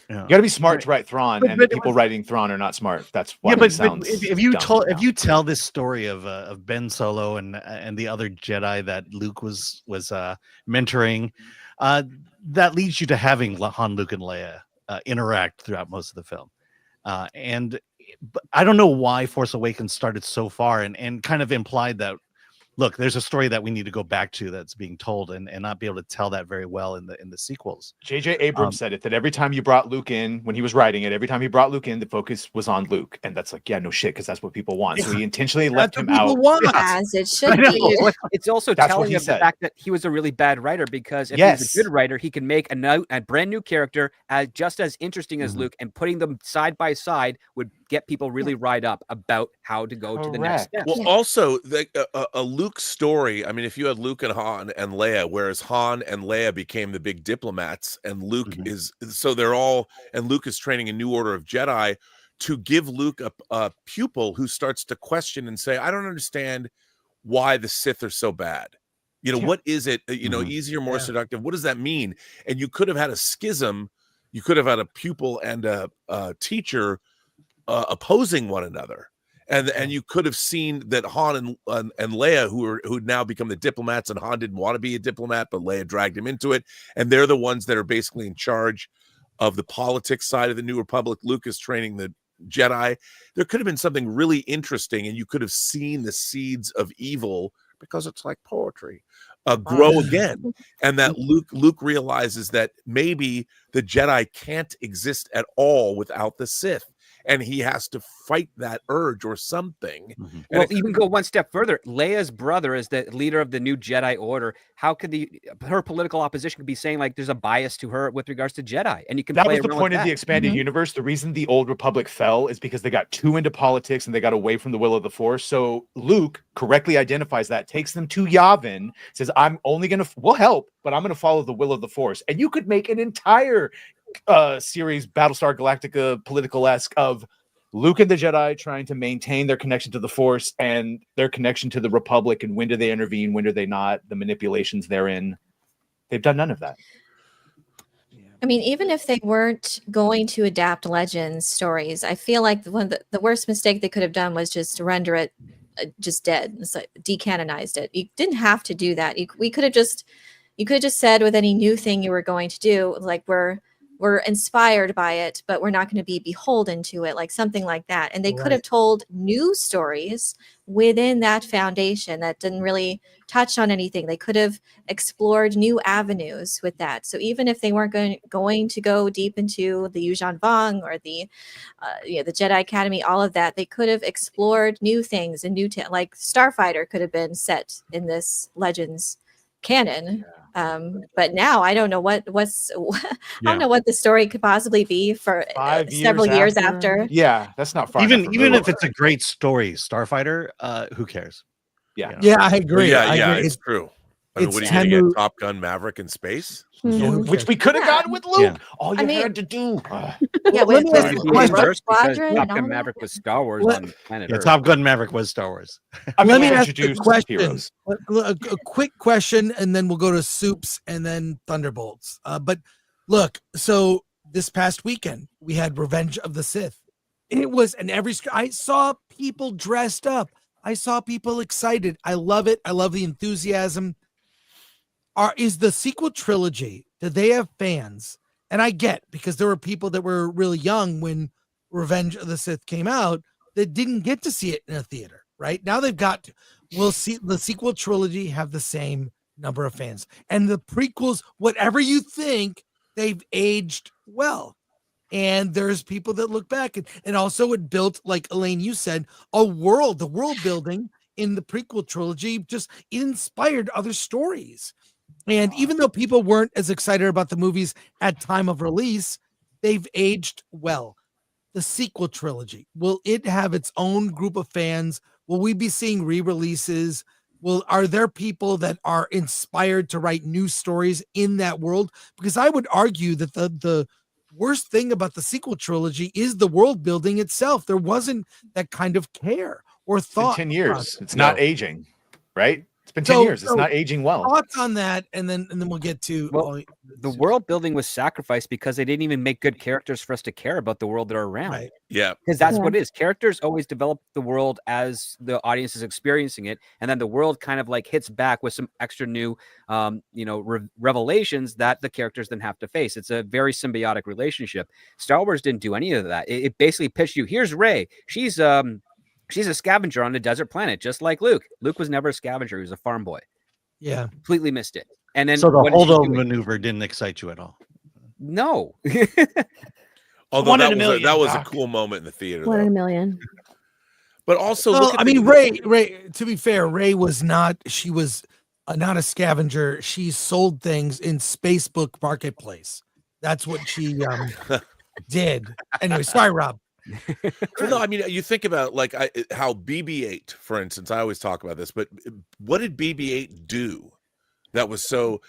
Yeah. You got to be smart to write Thrawn, and people writing Thrawn are not smart. That's why it sounds if you tell this story of Ben Solo and the other Jedi that Luke was mentoring, that leads you to having Han, Luke, and Leia interact throughout most of the film. And I don't know why Force Awakens started so far and kind of implied that, look, there's a story that we need to go back to that's being told, and not be able to tell that very well in the sequels. J.J. Abrams said it, that every time you brought Luke in, when he was writing it, every time he brought Luke in, the focus was on Luke. And that's like, yeah, no shit, because that's what people want. So he intentionally left him out. As it should be. It's also telling of the fact that he was a really bad writer, because if he's a good writer, he can make a brand new character just as interesting as Luke, and putting them side by side would get people really riled up about how to go to the next step. Well, also a Luke story. I mean, if you had Luke and Han and Leia, whereas Han and Leia became the big diplomats, and Luke Luke is training a new order of Jedi, to give Luke a pupil who starts to question and say, I don't understand why the Sith are so bad. What is it? Easier, more seductive. What does that mean? And you could have had a schism. You could have had a pupil and a teacher opposing one another, and you could have seen that Han and Leia, who'd now become the diplomats, and Han didn't want to be a diplomat, but Leia dragged him into it, and they're the ones that are basically in charge of the politics side of the New Republic. Luke is training the Jedi. There could have been something really interesting, and you could have seen the seeds of evil, because it's like poetry, grow again, and that Luke realizes that maybe the Jedi can't exist at all without the Sith, and he has to fight that urge or something. Well, even go one step further. Leia's brother is the leader of the new Jedi Order. How could her political opposition be saying like there's a bias to her with regards to Jedi? And you can that was the point of the expanded universe. The reason the Old Republic fell is because they got too into politics and they got away from the will of the Force. So Luke correctly identifies that, takes them to Yavin, says, we'll help, but I'm going to follow the will of the Force. And you could make an entire series, Battlestar Galactica political-esque, of Luke and the Jedi trying to maintain their connection to the Force and their connection to the Republic, and when do they intervene, when do they not, the manipulations therein. They've done none of that. I mean, even if they weren't going to adapt Legends stories, I feel like the worst mistake they could have done was just render it just dead. It's like decanonized it. You didn't have to do that. You could have just said with any new thing you were going to do, like we're inspired by it, but we're not going to be beholden to it, like something like that. And they could have told new stories within that foundation that didn't really touch on anything. They could have explored new avenues with that. So even if they weren't going to go deep into the Yuuzhan Vong or the Jedi Academy, all of that, they could have explored new things and like Starfighter could have been set in this Legends canon. But now I don't know I don't know what the story could possibly be for several years after. Yeah, that's not far. Even if it's a great story, Starfighter, who cares? Yeah, yeah, I agree. Yeah, it's true. I mean, what are you going to get? Top Gun Maverick in space? Mm-hmm. Which we could have gotten with Luke. Yeah. All you had to do. With Top Gun Maverick was Star Wars on planet Earth. Top Gun Maverick was Star Wars. Let me ask you a question. A quick question, and then we'll go to Soups and then Thunderbolts. But look, so this past weekend we had Revenge of the Sith. It was I saw people dressed up. I saw people excited. I love it. I love the enthusiasm. Is the sequel trilogy, do they have fans? And I get, because there were people that were really young when Revenge of the Sith came out that didn't get to see it in a theater, right? Now they've got to. We'll see the sequel trilogy have the same number of fans. And the prequels, whatever you think, they've aged well. And there's people that look back and also it built, like Elaine, you said, the world building in the prequel trilogy just inspired other stories. And even though people weren't as excited about the movies at time of release, they've aged well. The sequel trilogy, will it have its own group of fans? Will we be seeing re-releases? Are there people that are inspired to write new stories in that world? Because I would argue that the worst thing about the sequel trilogy is the world building itself. There wasn't that kind of care or thought. 10 years. It's not aging, right? It's been 10 years. It's not aging well. Thoughts on that, and then we'll get to the world building was sacrificed because they didn't even make good characters for us to care about the world that are around. Right. Yeah, because that's what it is. Characters always develop the world as the audience is experiencing it, and then the world kind of like hits back with some extra new, revelations that the characters then have to face. It's a very symbiotic relationship. Star Wars didn't do any of that. It basically pitched you. Here's Rey. She's a scavenger on a desert planet, just like Luke. Luke was never a scavenger. He was a farm boy. Yeah. Completely missed it. And then so the holdover maneuver didn't excite you at all? No. Although that was a cool moment in the theater. 1 in a million. But also, Rey, to be fair, Rey was not, she was not a scavenger. She sold things in Spacebook Marketplace. That's what she did. Anyway, sorry, Rob. No, I mean, you think about how BB-8, for instance. I always talk about this, but what did BB-8 do that was so?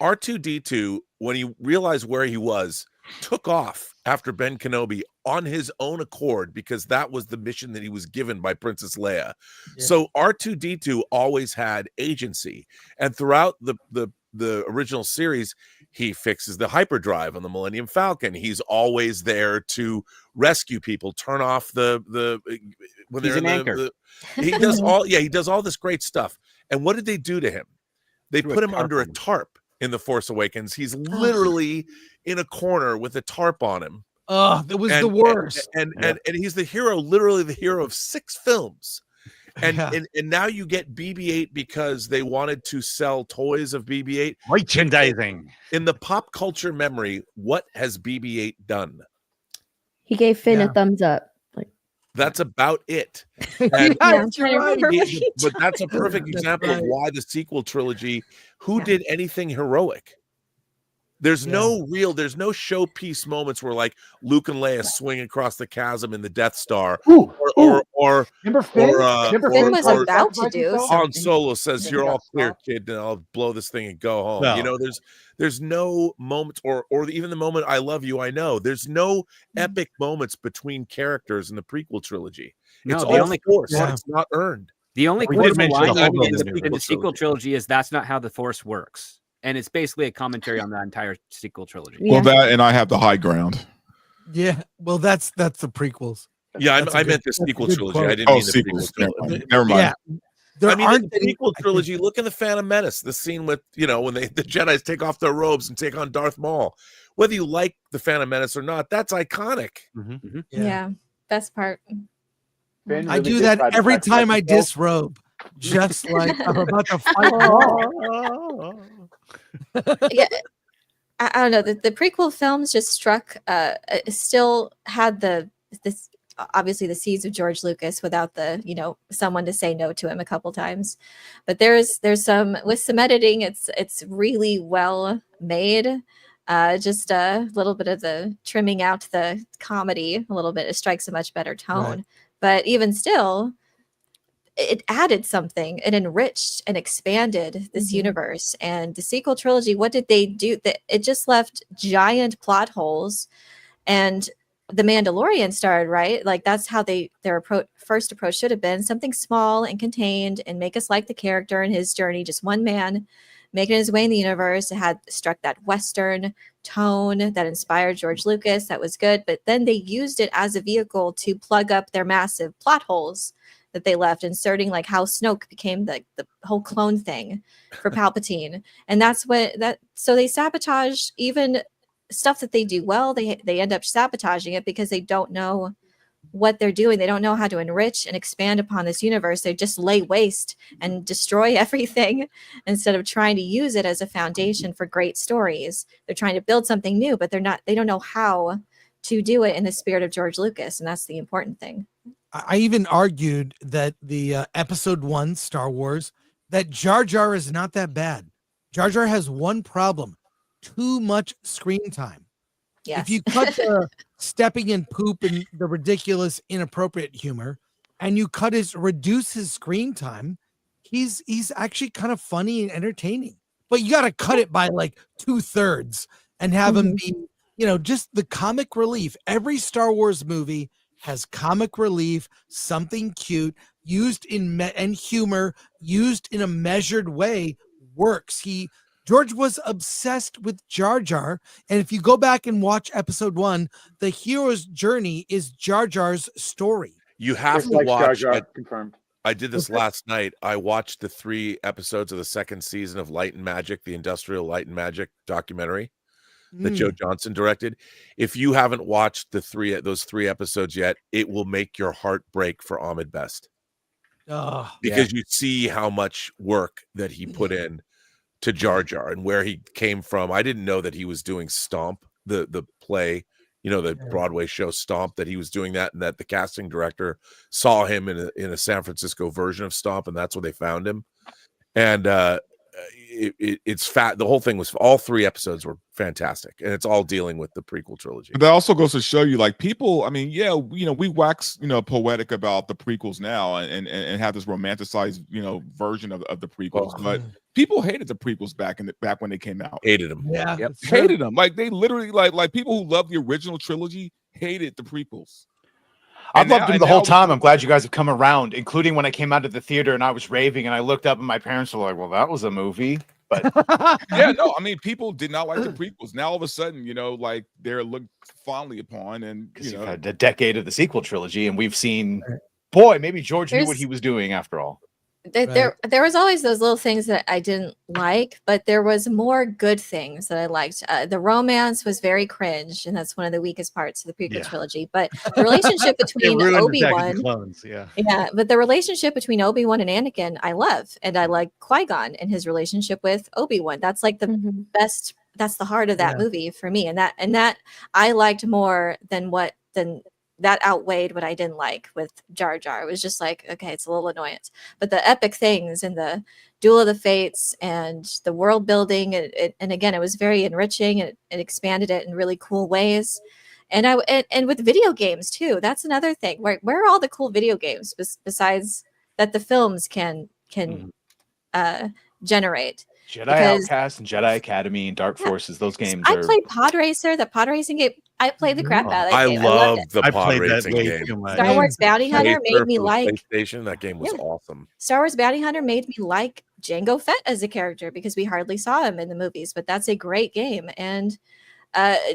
R2-D2, when he realized where he was, took off after Ben Kenobi on his own accord because that was the mission that he was given by Princess Leia. Yeah. So R2-D2 always had agency, and throughout the original series, he fixes the hyperdrive on the Millennium Falcon. He's always there to rescue people, turn off when he's an anchor. He does he does all this great stuff. And what did they do to him? They put him under a tarp in The Force Awakens. He's literally in a corner with a tarp on him. Oh, that was the worst. And he's the hero, literally the hero of 6 films. And now you get BB-8 because they wanted to sell toys of BB-8. Merchandising. In the pop culture memory, what has BB-8 done? He gave Finn a thumbs up. That's about it. Right. But that's a perfect example of why the sequel trilogy, who did anything heroic? There's no showpiece moments where like Luke and Leia swing across the chasm in the Death Star, or remember Finn? Finn was about to do Han something. Solo says, "You're all clear, kid, and I'll blow this thing and go home." No. You know, there's no moments, or even the moment "I love you, I know." There's no epic moments between characters in the prequel trilogy. No, It's the all only forced. It's not earned. The only We did mention line the whole in movie the sequel trilogy is that's not how the Force works. And it's basically a commentary on the entire sequel trilogy. Well, that and I have the high ground. Yeah, well, that's the prequels. Yeah, That's a I good- meant the that's a sequel good trilogy. quote. I didn't mean the sequels. prequel trilogy. Never mind. Yeah, there I mean, aren't the any- prequel trilogy. Look in the Phantom Menace, the scene with when the Jedi's take off their robes and take on Darth Maul. Whether you like the Phantom Menace or not, that's iconic. Yeah, best part. I do that every time I disrobe, just like I'm about to fight Maul. Yeah, I don't know. The prequel films just struck. Still had this obviously the seeds of George Lucas without the someone to say no to him a couple times, but there's some with some editing. It's really well made. Just a little bit of the trimming out the comedy a little bit. It strikes a much better tone. Right. But even still, it added something. It enriched and expanded this universe. And the sequel trilogy, what did they do? It just left giant plot holes. And the Mandalorian started, right? Like that's how their first approach should have been something small and contained and make us like the character and his journey. Just one man making his way in the universe. It had struck that Western tone that inspired George Lucas. That was good. But then they used it as a vehicle to plug up their massive plot holes that they left, inserting like how Snoke became the whole clone thing for Palpatine. And so they sabotage even stuff that they do well. They end up sabotaging it because they don't know what they're doing. They don't know how to enrich and expand upon this universe. They just lay waste and destroy everything instead of trying to use it as a foundation for great stories. They're trying to build something new, but they don't know how to do it in the spirit of George Lucas. And that's the important thing. I even argued that the episode 1 Star Wars, that Jar Jar is not that bad. Jar Jar has one problem: too much screen time. Yes. If you cut the stepping in poop and the ridiculous, inappropriate humor, and you reduce his screen time, he's actually kind of funny and entertaining. But you got to cut it by like 2/3 and have him be, just the comic relief. Every Star Wars movie has comic relief, something cute, used and humor, used in a measured way, works. George was obsessed with Jar Jar, and if you go back and watch episode 1, the hero's journey is Jar Jar's story. You have to watch. Jar Jar, confirmed. I did this last night. I watched the 3 episodes of the second season of Light and Magic, the Industrial Light and Magic documentary that Joe Johnson directed. If you haven't watched those 3 episodes yet, it will make your heart break for Ahmed Best. Because you see how much work that he put in to Jar Jar and where he came from. I didn't know that he was doing Stomp, the play, the Broadway show Stomp, that he was doing that, and that the casting director saw him in a San Francisco version of Stomp, and that's where they found him. And it's fat. The whole thing was, all 3 episodes were fantastic, and it's all dealing with the prequel trilogy. But that also goes to show you, like, people, I mean, we wax, poetic about the prequels now and have this romanticized, version of the prequels, but people hated the prequels back when they came out. Hated them. Yeah. Yep. Hated them. Like, they literally, like people who loved the original trilogy hated the prequels. I've loved him the whole time. I'm glad you guys have come around, including when I came out of the theater and I was raving and I looked up and my parents were like, well, that was a movie. But yeah, no, I mean, people did not like the prequels. Now all of a sudden, like they're looked fondly upon, and you've had a decade of the sequel trilogy, and we've seen, boy, maybe George knew what he was doing after all. There was always those little things that I didn't like, but there was more good things that I liked. The romance was very cringe, and that's one of the weakest parts of the prequel trilogy. But the relationship between Obi-Wan, but the relationship between Obi-Wan and Anakin, I love, and I like Qui-Gon and his relationship with Obi-Wan. That's like the best. That's the heart of that movie for me, and that I liked more than that outweighed what I didn't like with Jar Jar. It was just like, okay, it's a little annoyance. But the epic things and the Duel of the Fates and the world building, and again, it was very enriching. It expanded it in really cool ways. And with video games too. That's another thing. Where are all the cool video games besides that the films can generate? Jedi Outcast and Jedi Academy and Dark Forces, those games I played Pod Racer, the pod racing game. I played the crap out of that game. I love the pod racing game. Star Wars Bounty Hunter made me like Station. That game was awesome. Star Wars Bounty Hunter made me like Jango Fett as a character because we hardly saw him in the movies, but that's a great game. And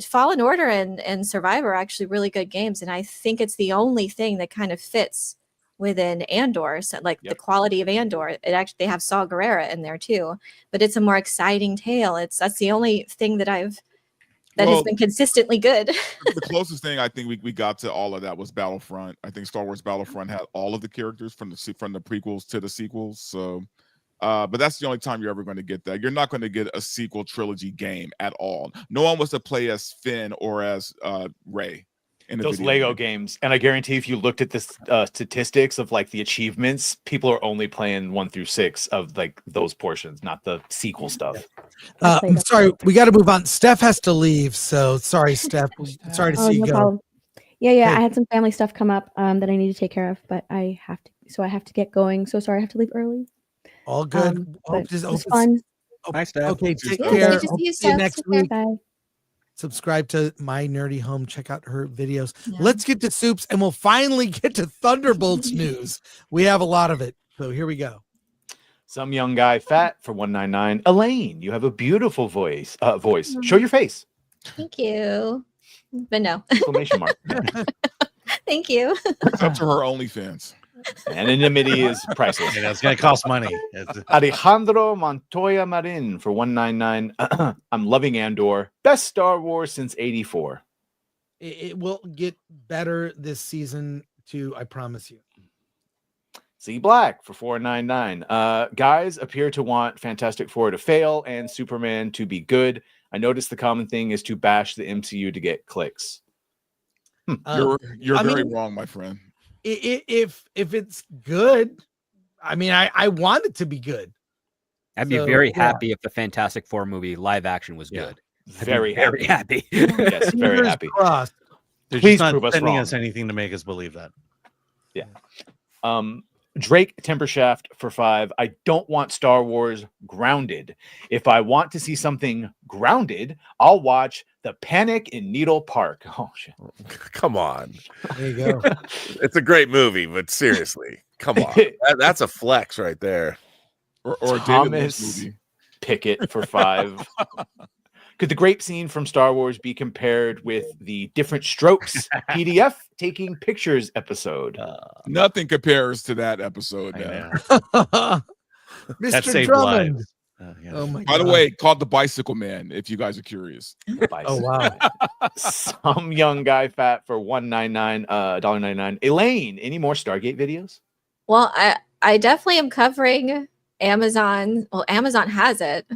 Fallen Order and Survivor are actually really good games, and I think it's the only thing that kind of fits within Andor. So like the quality of Andor, they have Saw Gerrera in there too, but it's a more exciting tale. That's the only thing that has been consistently good. The closest thing I think we got to all of that was Battlefront. I think Star Wars Battlefront had all of the characters from the prequels to the sequels. So, but that's the only time you're ever going to get that. You're not going to get a sequel trilogy game at all. No one wants to play as Finn or as Rey. Those Lego games, and I guarantee if you looked at the statistics of like the achievements, people are only playing 1 through 6 of like those portions, not the sequel stuff. I'm sorry, we got to move on. Steph has to leave, so sorry, Steph. Sorry to see you go. Problem. Yeah. I had some family stuff come up that I need to take care of, but I have to get going. So sorry, I have to leave early. All good. It was fun. Bye, Steph. Okay, take Yeah, care. good to see you, See you Steph. next Take care. week. Bye. Subscribe to My Nerdy Home. Check out her videos. Let's get to Soups, and we'll finally get to Thunderbolts news. We have a lot of it, so here we go. Some young guy fat for $1.99. Elaine, you have a beautiful voice. Show your face. Thank you. But no. Exclamation mark. Thank you. It's up to her OnlyFans. Anonymity is priceless. And it's going to cost money. Alejandro Montoya Marin for $1.99. I'm loving Andor. Best Star Wars since '84. It will get better this season too, I promise you. C Black for $4.99. Guys appear to want Fantastic Four to fail and Superman to be good. I noticed the common thing is to bash the MCU to get clicks. You're very wrong, my friend. If it's good, I mean, I want it to be good. I'd be very happy if the Fantastic Four movie live action was good. Very happy. Yes, very happy. Crossed. They're Please just prove not us sending wrong. us anything to make us believe that. Yeah. Drake Timbershaft for $5. I don't want Star Wars grounded. If I want to see something grounded, I'll watch The Panic in Needle Park. Oh shit! Come on. There you go. It's a great movie, but seriously, come on. That's a flex right there. Or a David Thomas Lynch movie. Pickett for $5. Could the grape scene from Star Wars be compared with the Different Strokes PDF taking pictures episode? Nothing compares to that episode. That Mr. saved Drummond. lives. Yeah. Oh my By God. the way, called The Bicycle Man, if you guys are curious. Oh wow. Some young guy fat for $1.99, $1.99. Elaine, any more Stargate videos? Well, I definitely am covering Amazon. Well, Amazon has it.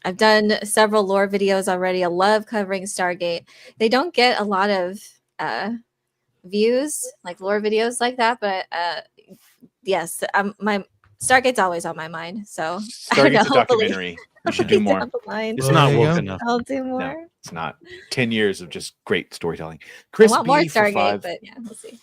I've done several lore videos already. I love covering Stargate. They don't get a lot of views, like lore videos like that, but yes, my Stargate's always on my mind. So Stargate's a documentary. We should do more. It's not woke enough. I'll do more. No, it's not. 10 years of just great storytelling. I Chris want more B for Stargate, $5. but yeah, we'll see.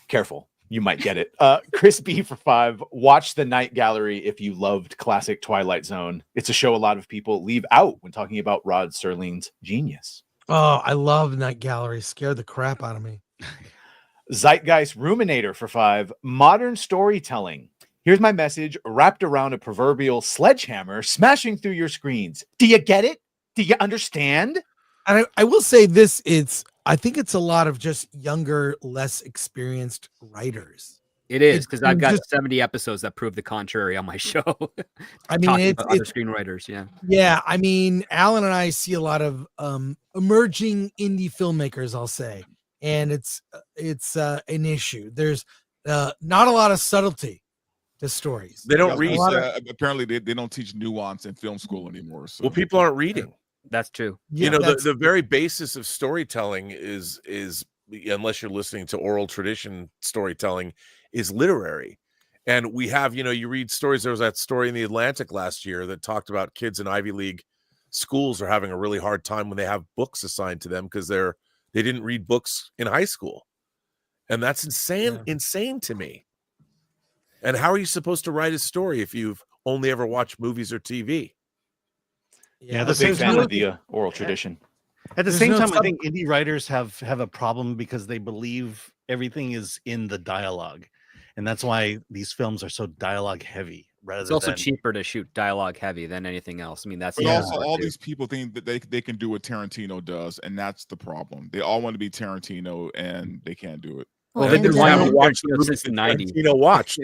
Careful. You might get it. Chris B for $5. Watch The Night Gallery if you loved classic Twilight Zone. It's a show a lot of people leave out when talking about Rod Serling's genius. Oh, I love Night Gallery. Scared the crap out of me. Zeitgeist Ruminator for $5. Modern storytelling. Here's my message wrapped around a proverbial sledgehammer smashing through your screens. Do you get it? Do you understand? And I will say this, I think it's a lot of just younger, less experienced writers. It is, because I've got just- 70 episodes that prove the contrary on my show. I mean, Talking it's about other screenwriters, yeah. Yeah, I mean, Alan and I see a lot of emerging indie filmmakers, I'll say, and it's an issue. There's not a lot of subtlety to stories. They don't read. Apparently, they don't teach nuance in film school anymore. So. Well, people aren't reading. That's true. You know, the very basis of storytelling is unless you're listening to oral tradition storytelling, is literary. And we have, you know, you read stories. There was that story in the Atlantic last year that talked about kids in Ivy League schools are having a really hard time when they have books assigned to them because they didn't read books in high school. And that's insane to me. And how are you supposed to write a story if you've only ever watched movies or TV? Yeah, I'm a big fan of the oral tradition. At the same time, I think indie writers have a problem because they believe everything is in the dialogue, and that's why these films are so dialogue heavy. It's also cheaper to shoot dialogue heavy than anything else. I mean, that's but also all these people think that they can do what Tarantino does, and that's the problem. They all want to be Tarantino, and they can't do it. Well, they didn't want to watch since the 90s. You know, watch.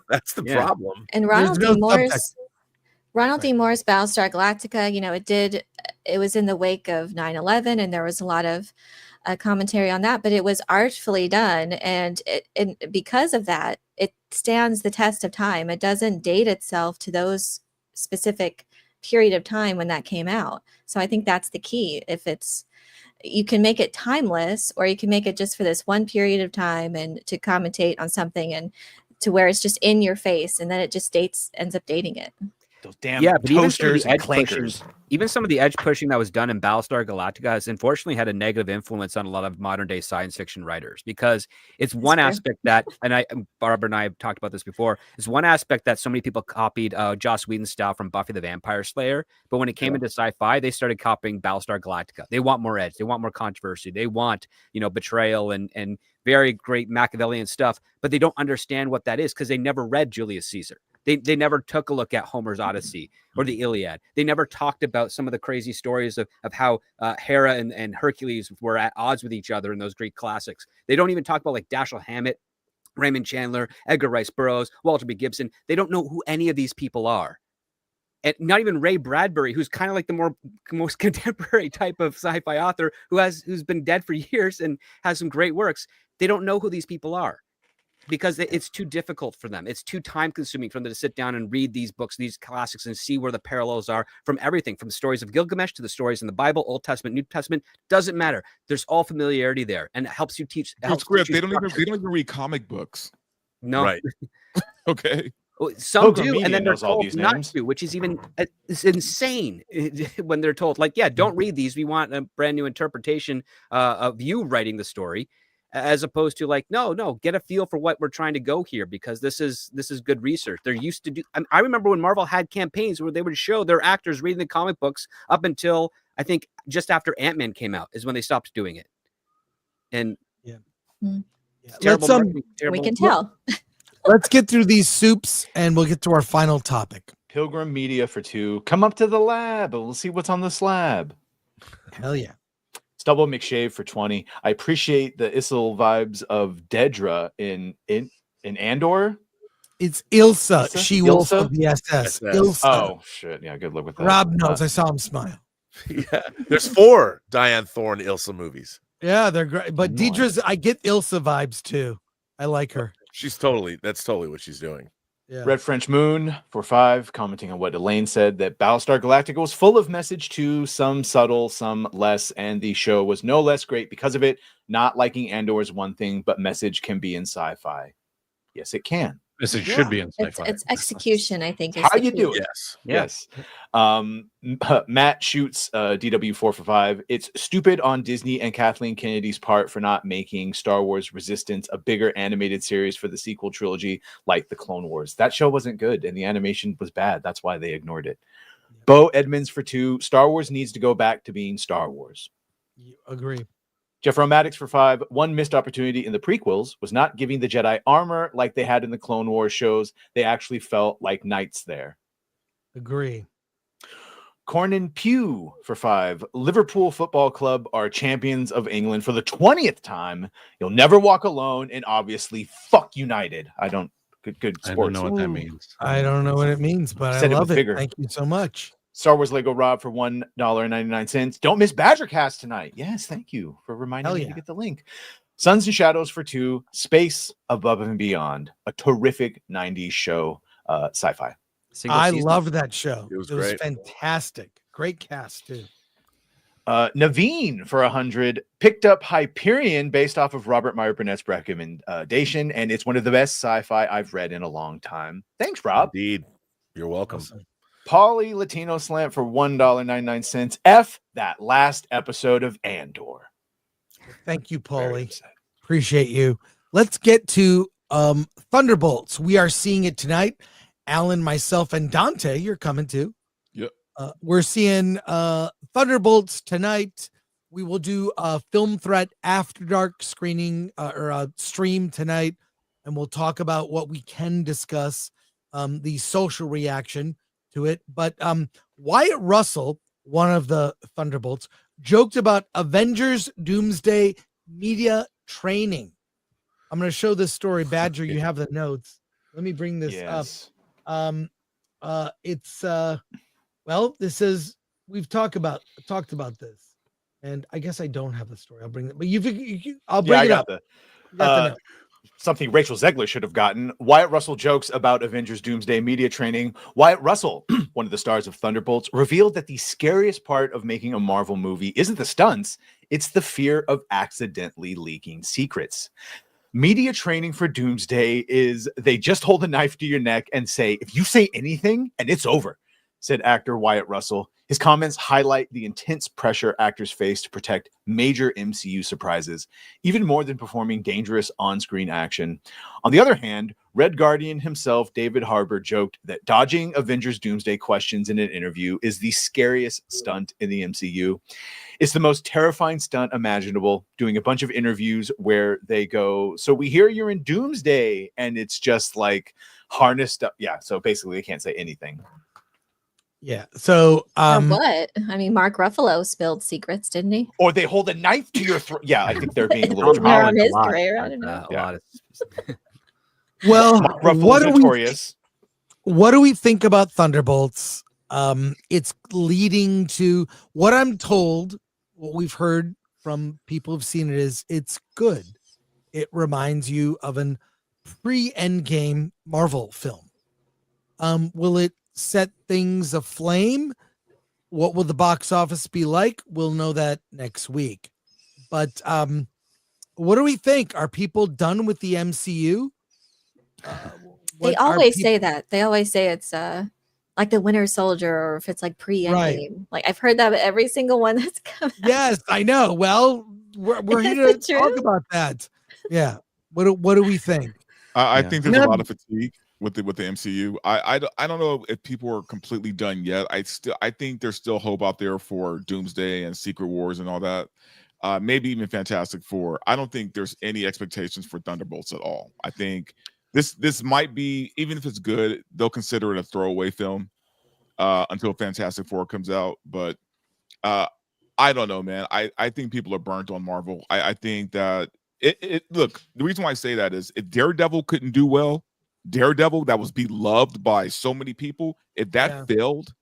That's the problem. And Ronald D. Moore's Battlestar Galactica, you know, it was in the wake of 9/11, and there was a lot of commentary on that, but it was artfully done, and because of that, it stands the test of time. It doesn't date itself to those specific period of time when that came out. So I think that's the key. You can make it timeless, or you can make it just for this one period of time and to commentate on something, and to where it's just in your face, and then it just ends up dating it. Those damn but toasters and clankers. Even some of the edge pushing that was done in Battlestar Galactica has unfortunately had a negative influence on a lot of modern day science fiction writers, because it's one aspect that, and Barbara and I have talked about this before, is one aspect that so many people copied Joss Whedon's style from Buffy the Vampire Slayer. But when it came into sci-fi, they started copying Battlestar Galactica. They want more edge. They want more controversy. They want, you know, betrayal and very great Machiavellian stuff, but they don't understand what that is because they never read Julius Caesar. They never took a look at Homer's Odyssey or the Iliad. They never talked about some of the crazy stories of how Hera and Hercules were at odds with each other in those Greek classics. They don't even talk about like Dashiell Hammett, Raymond Chandler, Edgar Rice Burroughs, Walter B. Gibson. They don't know who any of these people are. And not even Ray Bradbury, who's kind of like the most contemporary type of sci-fi author who's been dead for years and has some great works. They don't know who these people are, because it's too difficult for them. It's too time consuming for them to sit down and read these books, these classics, and see where the parallels are from everything, from the stories of Gilgamesh to the stories in the Bible, Old Testament, New Testament. Doesn't matter. There's all familiarity there, and it helps you teach. They don't even read comic books. No, right? Okay. Some do, and then they're told not to, which is even it's insane when they're told, like, yeah, don't read these. We want a brand new interpretation of you writing the story, as opposed to like, no, get a feel for what we're trying to go here, because this is good research. They're used to do. I remember when Marvel had campaigns where they would show their actors reading the comic books up until I think just after Ant-Man came out is when they stopped doing it. And terrible. We can tell. Let's get through these soups and we'll get to our final topic. Pilgrim Media for 2. Come up to the lab and we'll see what's on the slab. Hell yeah. Stubble McShave for 20. I appreciate the Issel vibes of Dedra in Andor. It's Ilsa, She-Wolf of the SS. Ilsa. Oh, shit. Yeah, good luck with that. Rob knows. I saw him smile. Yeah. There's 4 Diane Thorne Ilsa movies. Yeah, they're great. But Deidre's, I get Ilsa vibes too. I like her. That's totally what she's doing. Yeah. Red French Moon for 5, commenting on what Elaine said, that Battlestar Galactica was full of message too, some subtle, some less, and the show was no less great because of it. Not liking Andor is one thing, but message can be in sci-fi. Yes, it can. Message should be in sci-fi. It's execution, I think. How you do it? Yes. Matt shoots DW4 for 5. It's stupid on Disney and Kathleen Kennedy's part for not making Star Wars Resistance a bigger animated series for the sequel trilogy like the Clone Wars. That show wasn't good and the animation was bad. That's why they ignored it. Bo Edmonds for 2. Star Wars needs to go back to being Star Wars. Agree. Jeff Romatics for 5. One missed opportunity in the prequels was not giving the Jedi armor like they had in the Clone Wars shows. They actually felt like knights there. Agree. Cornyn Pugh for 5. Liverpool Football Club are champions of England for the 20th time. You'll never walk alone, and obviously, fuck United. Good sports. I don't know what that means. I don't know what it means, but I love it. Thank you so much. Star Wars Lego Rob for $1.99. Don't miss Badgercast tonight. Yes, thank you for reminding me to get the link. Sons and Shadows for 2. Space Above and Beyond, a terrific 90s show, sci-fi. I loved that show. It was fantastic. Great cast too. Naveen for 100 picked up Hyperion based off of Robert Meyer Burnett's recommendation, and it's one of the best sci-fi I've read in a long time. Thanks, Rob. Indeed. You're welcome. Awesome. Pauly Latino Slant for $1.99. F that last episode of Andor. Thank you, Very Paulie. upset. Appreciate you. Let's get to Thunderbolts. We are seeing it tonight. Alan, myself, and Dante, you're coming too. Yep. We're seeing Thunderbolts tonight. We will do a Film Threat After Dark screening or a stream tonight, and we'll talk about what we can discuss, the social reaction to it. But Wyatt Russell, one of the Thunderbolts, joked about Avengers Doomsday media training. I'm going to show this story. Badger, you have the notes. Let me bring this up. It's well, this is, we've talked about this, and I guess I don't have the story. I'll bring it, but I'll bring it up. You got the note. Something Rachel Zegler should have gotten. Wyatt Russell jokes about Avengers Doomsday media training. Wyatt Russell, one of the stars of Thunderbolts, revealed that the scariest part of making a Marvel movie isn't the stunts, it's the fear of accidentally leaking secrets. Media training for Doomsday is they just hold a knife to your neck and say, if you say anything, and it's over, said actor Wyatt Russell. His comments highlight the intense pressure actors face to protect major MCU surprises, even more than performing dangerous on-screen action. On the other hand, Red Guardian himself, David Harbour, joked that dodging Avengers Doomsday questions in an interview is the scariest stunt in the MCU. It's the most terrifying stunt imaginable, doing a bunch of interviews where they go, so we hear you're in Doomsday, and it's just like harnessed up. Yeah, so basically they can't say anything. Yeah. So what? I mean, Mark Ruffalo spilled secrets, didn't he? Or they hold a knife to your throat. Yeah, I think they're being a little They're dramatic. on his career. I don't know. A lot of well, Mark Ruffalo's what do we think about Thunderbolts? It's leading to what I'm told, what we've heard from people who've seen it is it's good. It reminds you of an pre-Endgame Marvel film. Will it set things aflame? What will the box office be like? We'll know that next week. But what do we think? Are people done with the MCU? They always say that. They always say it's like the Winter Soldier, or if it's like pre-Endgame. Right. Like I've heard that with every single one that's come out. Yes, I know. Well, we're here to talk about that. Yeah. What do we think? I think there's a lot of fatigue with the MCU. I don't know if people are completely done yet. I think there's still hope out there for Doomsday and Secret Wars and all that. Maybe even Fantastic Four. I don't think there's any expectations for Thunderbolts at all. I think this might be, even if it's good, they'll consider it a throwaway film until Fantastic Four comes out. But I don't know, man. I think people are burnt on Marvel. I think that look, the reason why I say that is if Daredevil couldn't do well, Daredevil that was beloved by so many people, if that failed,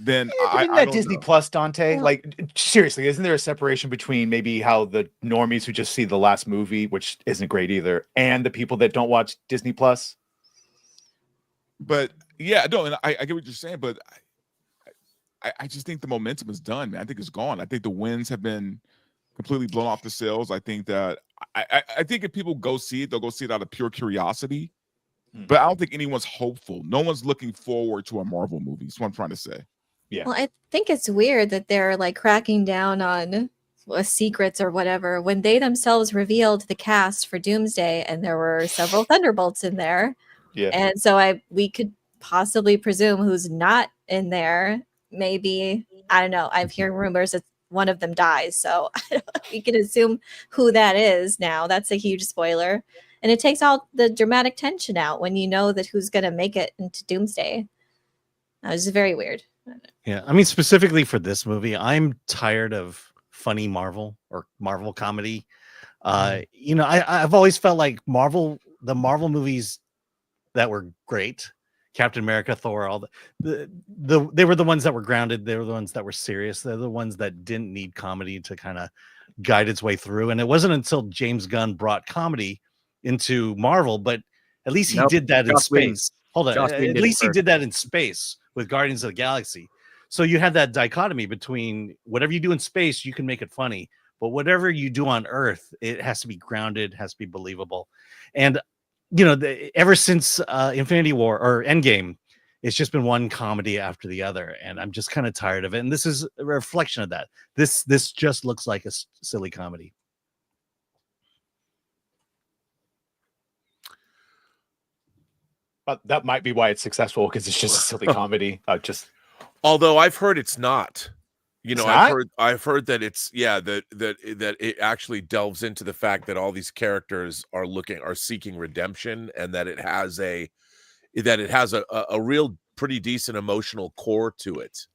then I don't Disney know. Plus, Dante. Like seriously, isn't there a separation between maybe how the normies who just see the last movie, which isn't great either, and the people that don't watch Disney Plus? But yeah, no, and I get what you're saying, but I just think the momentum is done, man. I think it's gone. I think the wins have been completely blown off the sails. I think that I think if people go see it, they'll go see it out of pure curiosity. But I don't think anyone's hopeful. No one's looking forward to a Marvel movie. That's what I'm trying to say. Yeah. Well, I think it's weird that they're like cracking down on secrets or whatever when they themselves revealed the cast for Doomsday, and there were several Thunderbolts in there. Yeah. And so we could possibly presume who's not in there. Maybe, I don't know. I've heard rumors that one of them dies, so we can assume who that is now. That's a huge spoiler. And it takes all the dramatic tension out when you know that who's going to make it into Doomsday. That was very weird. Yeah, I mean, specifically for this movie, I'm tired of funny Marvel or Marvel comedy. You know, I've always felt like the Marvel movies that were great, Captain America, Thor, all they were the ones that were grounded. They were the ones that were serious. They're the ones that didn't need comedy to kind of guide its way through. And it wasn't until James Gunn brought comedy into Marvel, but at least he did that in space. Hold on, at least he did that in space with Guardians of the Galaxy. So you have that dichotomy between whatever you do in space, you can make it funny, but whatever you do on Earth, it has to be grounded, has to be believable. And ever since Infinity War or Endgame, it's just been one comedy after the other, and I'm just kind of tired of it. And this is a reflection of that. This just looks like a silly comedy. But that might be why it's successful, because it's just a silly comedy. Although I've heard it's not. It's not? I've heard that it's that it actually delves into the fact that all these characters are seeking redemption, and that it has a real pretty decent emotional core to it.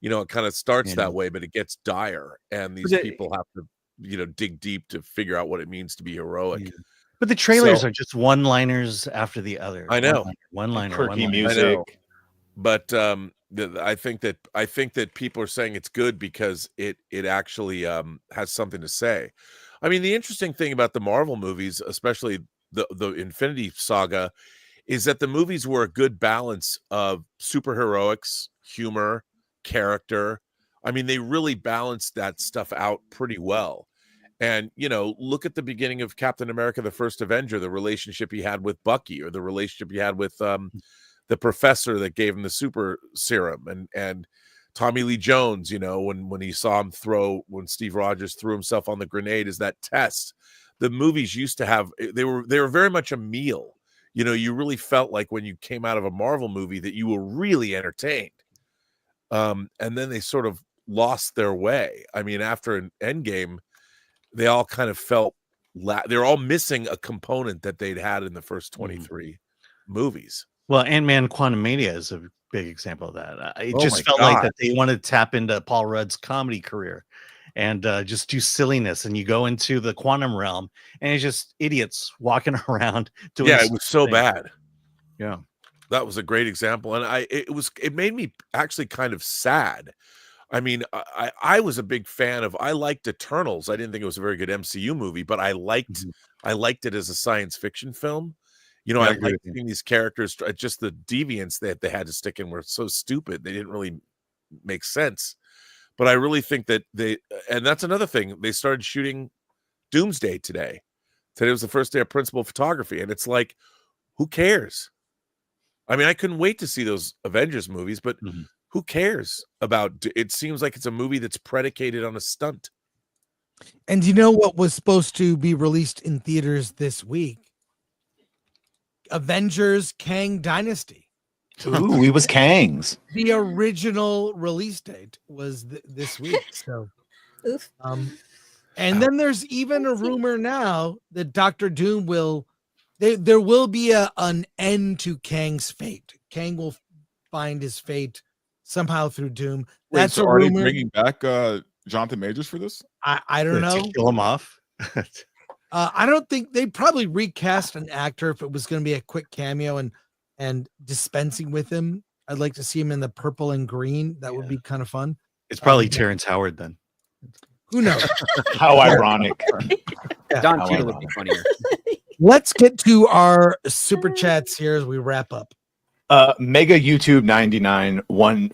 It kind of starts that way, but it gets dire, and these people have to dig deep to figure out what it means to be heroic. Yeah. But the trailers are just one-liners after the other. I know. One-liner, quirky music. But I think that people are saying it's good because it actually has something to say. I mean, the interesting thing about the Marvel movies, especially the Infinity Saga, is that the movies were a good balance of superheroics, humor, character. I mean, they really balanced that stuff out pretty well. And, look at the beginning of Captain America, the First Avenger, the relationship he had with Bucky, or the relationship he had with the professor that gave him the super serum, and Tommy Lee Jones, when he saw him when Steve Rogers threw himself on the grenade as that test. The movies used to have, they were very much a meal. You really felt like when you came out of a Marvel movie that you were really entertained. And then they sort of lost their way. I mean, after an Endgame, they all kind of felt they're all missing a component that they'd had in the first 23 movies. Well, Ant-Man Quantumania is a big example of that. It just felt like that they wanted to tap into Paul Rudd's comedy career and just do silliness. And you go into the quantum realm, and it's just idiots walking around doing. Yeah, it was so bad. Yeah, that was a great example, and it made me actually kind of sad. I mean, I was a big fan of. I liked Eternals. I didn't think it was a very good MCU movie, but I liked it as a science fiction film. I liked seeing these characters. Just the deviants that they had to stick in were so stupid; they didn't really make sense. But I really think that and that's another thing. They started shooting Doomsday today. Today was the first day of principal photography, and it's like, who cares? I mean, I couldn't wait to see those Avengers movies, but who cares about it? Seems like it's a movie that's predicated on a stunt. And you know what was supposed to be released in theaters this week? Avengers Kang Dynasty. Ooh, it was Kang's. The original release date was this week. So, and then there's even a rumor now that Dr. Doom there will be an end to Kang's fate. Kang will find his fate somehow through Doom. That's so a are rumor. they bringing back Jonathan Majors for this? I don't know. To kill him off. I don't think they probably recast an actor if it was going to be a quick cameo and dispensing with him. I'd like to see him in the purple and green. That would be kind of fun. It's probably Terrence Howard then. Who knows? How ironic. Don Cheadle would be funnier. Let's get to our super chats here as we wrap up. Mega YouTube 99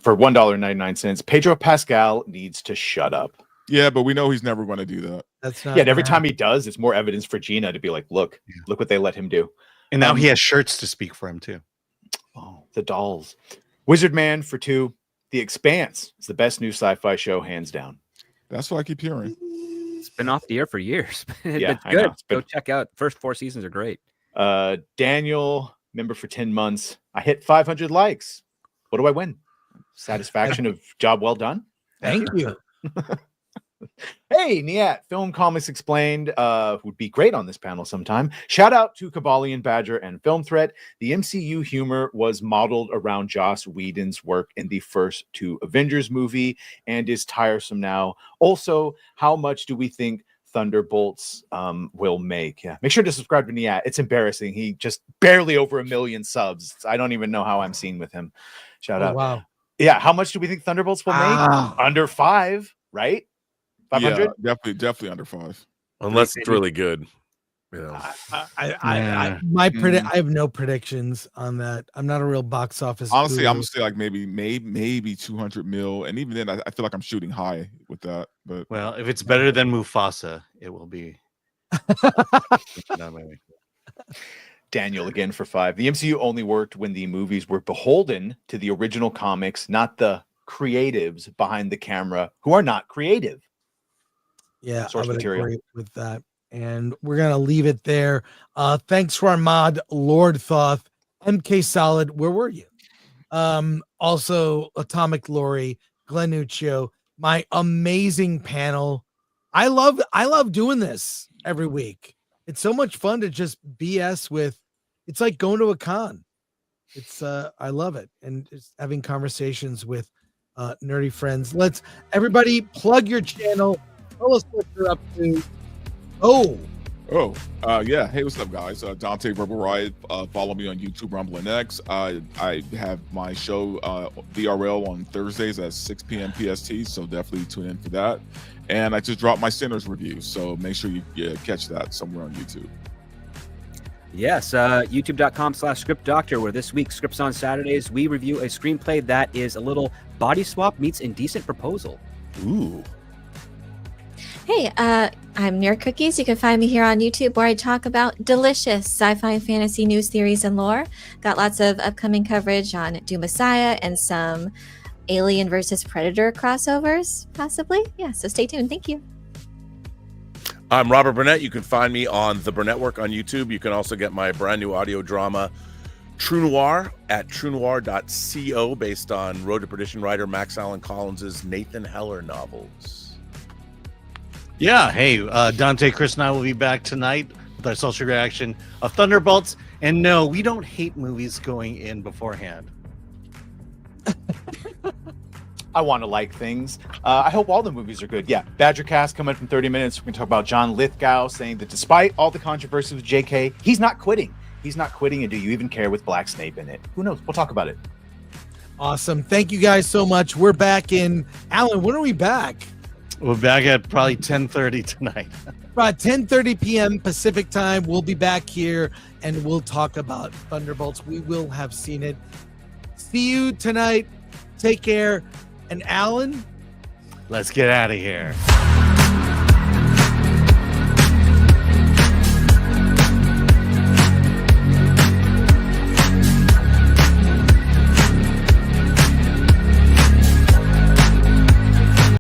for $1.99. Pedro Pascal needs to shut up. Yeah, but we know he's never going to do that. That's not. Yeah, and every time he does, it's more evidence for Gina to be like, look what they let him do. And now he has shirts to speak for him too. Oh, the dolls. Wizard Man for 2. The Expanse is the best new sci-fi show, hands down. That's what I keep hearing. It's been off the air for years. Yeah, it's good. Go check out. First 4 seasons are great. Daniel, member for 10 months. I hit 500 likes. What do I win? Satisfaction of job well done. Thank you. Hey, Niet, Film Comics Explained would be great on this panel sometime. Shout out to Kabbalion Badger and Film Threat. The MCU humor was modeled around Joss Whedon's work in the first 2 Avengers movie and is tiresome now. Also, how much do we think Thunderbolts will make? Yeah, make sure to subscribe to Niet. It's embarrassing. He just barely over 1 million subs. I don't even know how I'm seen with him. Shout out. Wow. Yeah, how much do we think Thunderbolts will make? Under 5, right? 500? Yeah, definitely under 5. Unless it's really good. I have no predictions on that. I'm not a real box office. Honestly, I'm gonna say like maybe 200 mil, and even then, I feel like I'm shooting high with that. But well, if it's better than Mufasa, it will be. No, maybe. Daniel again for 5. The MCU only worked when the movies were beholden to the original comics, not the creatives behind the camera who are not creative. Yeah, source I would material. agree with that. And we're gonna leave it there. Thanks for our mod, Lord Thoth, MK Solid. Where were you? Also Atomic Lori, Glenn Nuccio, my amazing panel. I love doing this every week. It's so much fun to just BS with. It's like going to a con. It's I love it, and just having conversations with nerdy friends. Let's everybody plug your channel. Tell us what you're up to. Yeah. Hey, what's up, guys? Dante Verbal Riot. Follow me on YouTube, Rumble and X. I have my show VRL on Thursdays at 6 p.m. PST, so definitely tune in for that. And I just dropped my Sinners review, so make sure you catch that somewhere on YouTube. Yes, youtube.com/script doctor, where this week, Scripts on Saturdays, we review a screenplay that is a little body swap meets indecent proposal. Ooh. Hey, I'm Nerd Cookies. You can find me here on YouTube where I talk about delicious sci-fi and fantasy news, theories, and lore. Got lots of upcoming coverage on Doom Messiah and some Alien versus Predator crossovers, possibly. Yeah, so stay tuned. Thank you. I'm Robert Burnett. You can find me on The Burnett Work on YouTube. You can also get my brand new audio drama, True Noir, at truenoir.co, based on Road to Perdition writer Max Allan Collins's Nathan Heller novels. Yeah, hey, Dante, Chris, and I will be back tonight with our social reaction of Thunderbolts. And no, we don't hate movies going in beforehand. I want to like things. I hope all the movies are good. Yeah, Badger Cast coming up in 30 minutes. We're going to talk about John Lithgow saying that despite all the controversy with JK, he's not quitting. He's not quitting. And do you even care with Black Snape in it? Who knows? We'll talk about it. Awesome. Thank you guys so much. We're back in. Alan, when are we back? We're back at probably 10:30 tonight. About 10:30 p.m. Pacific time. We'll be back here and we'll talk about Thunderbolts. We will have seen it. See you tonight. Take care. And Alan, let's get out of here.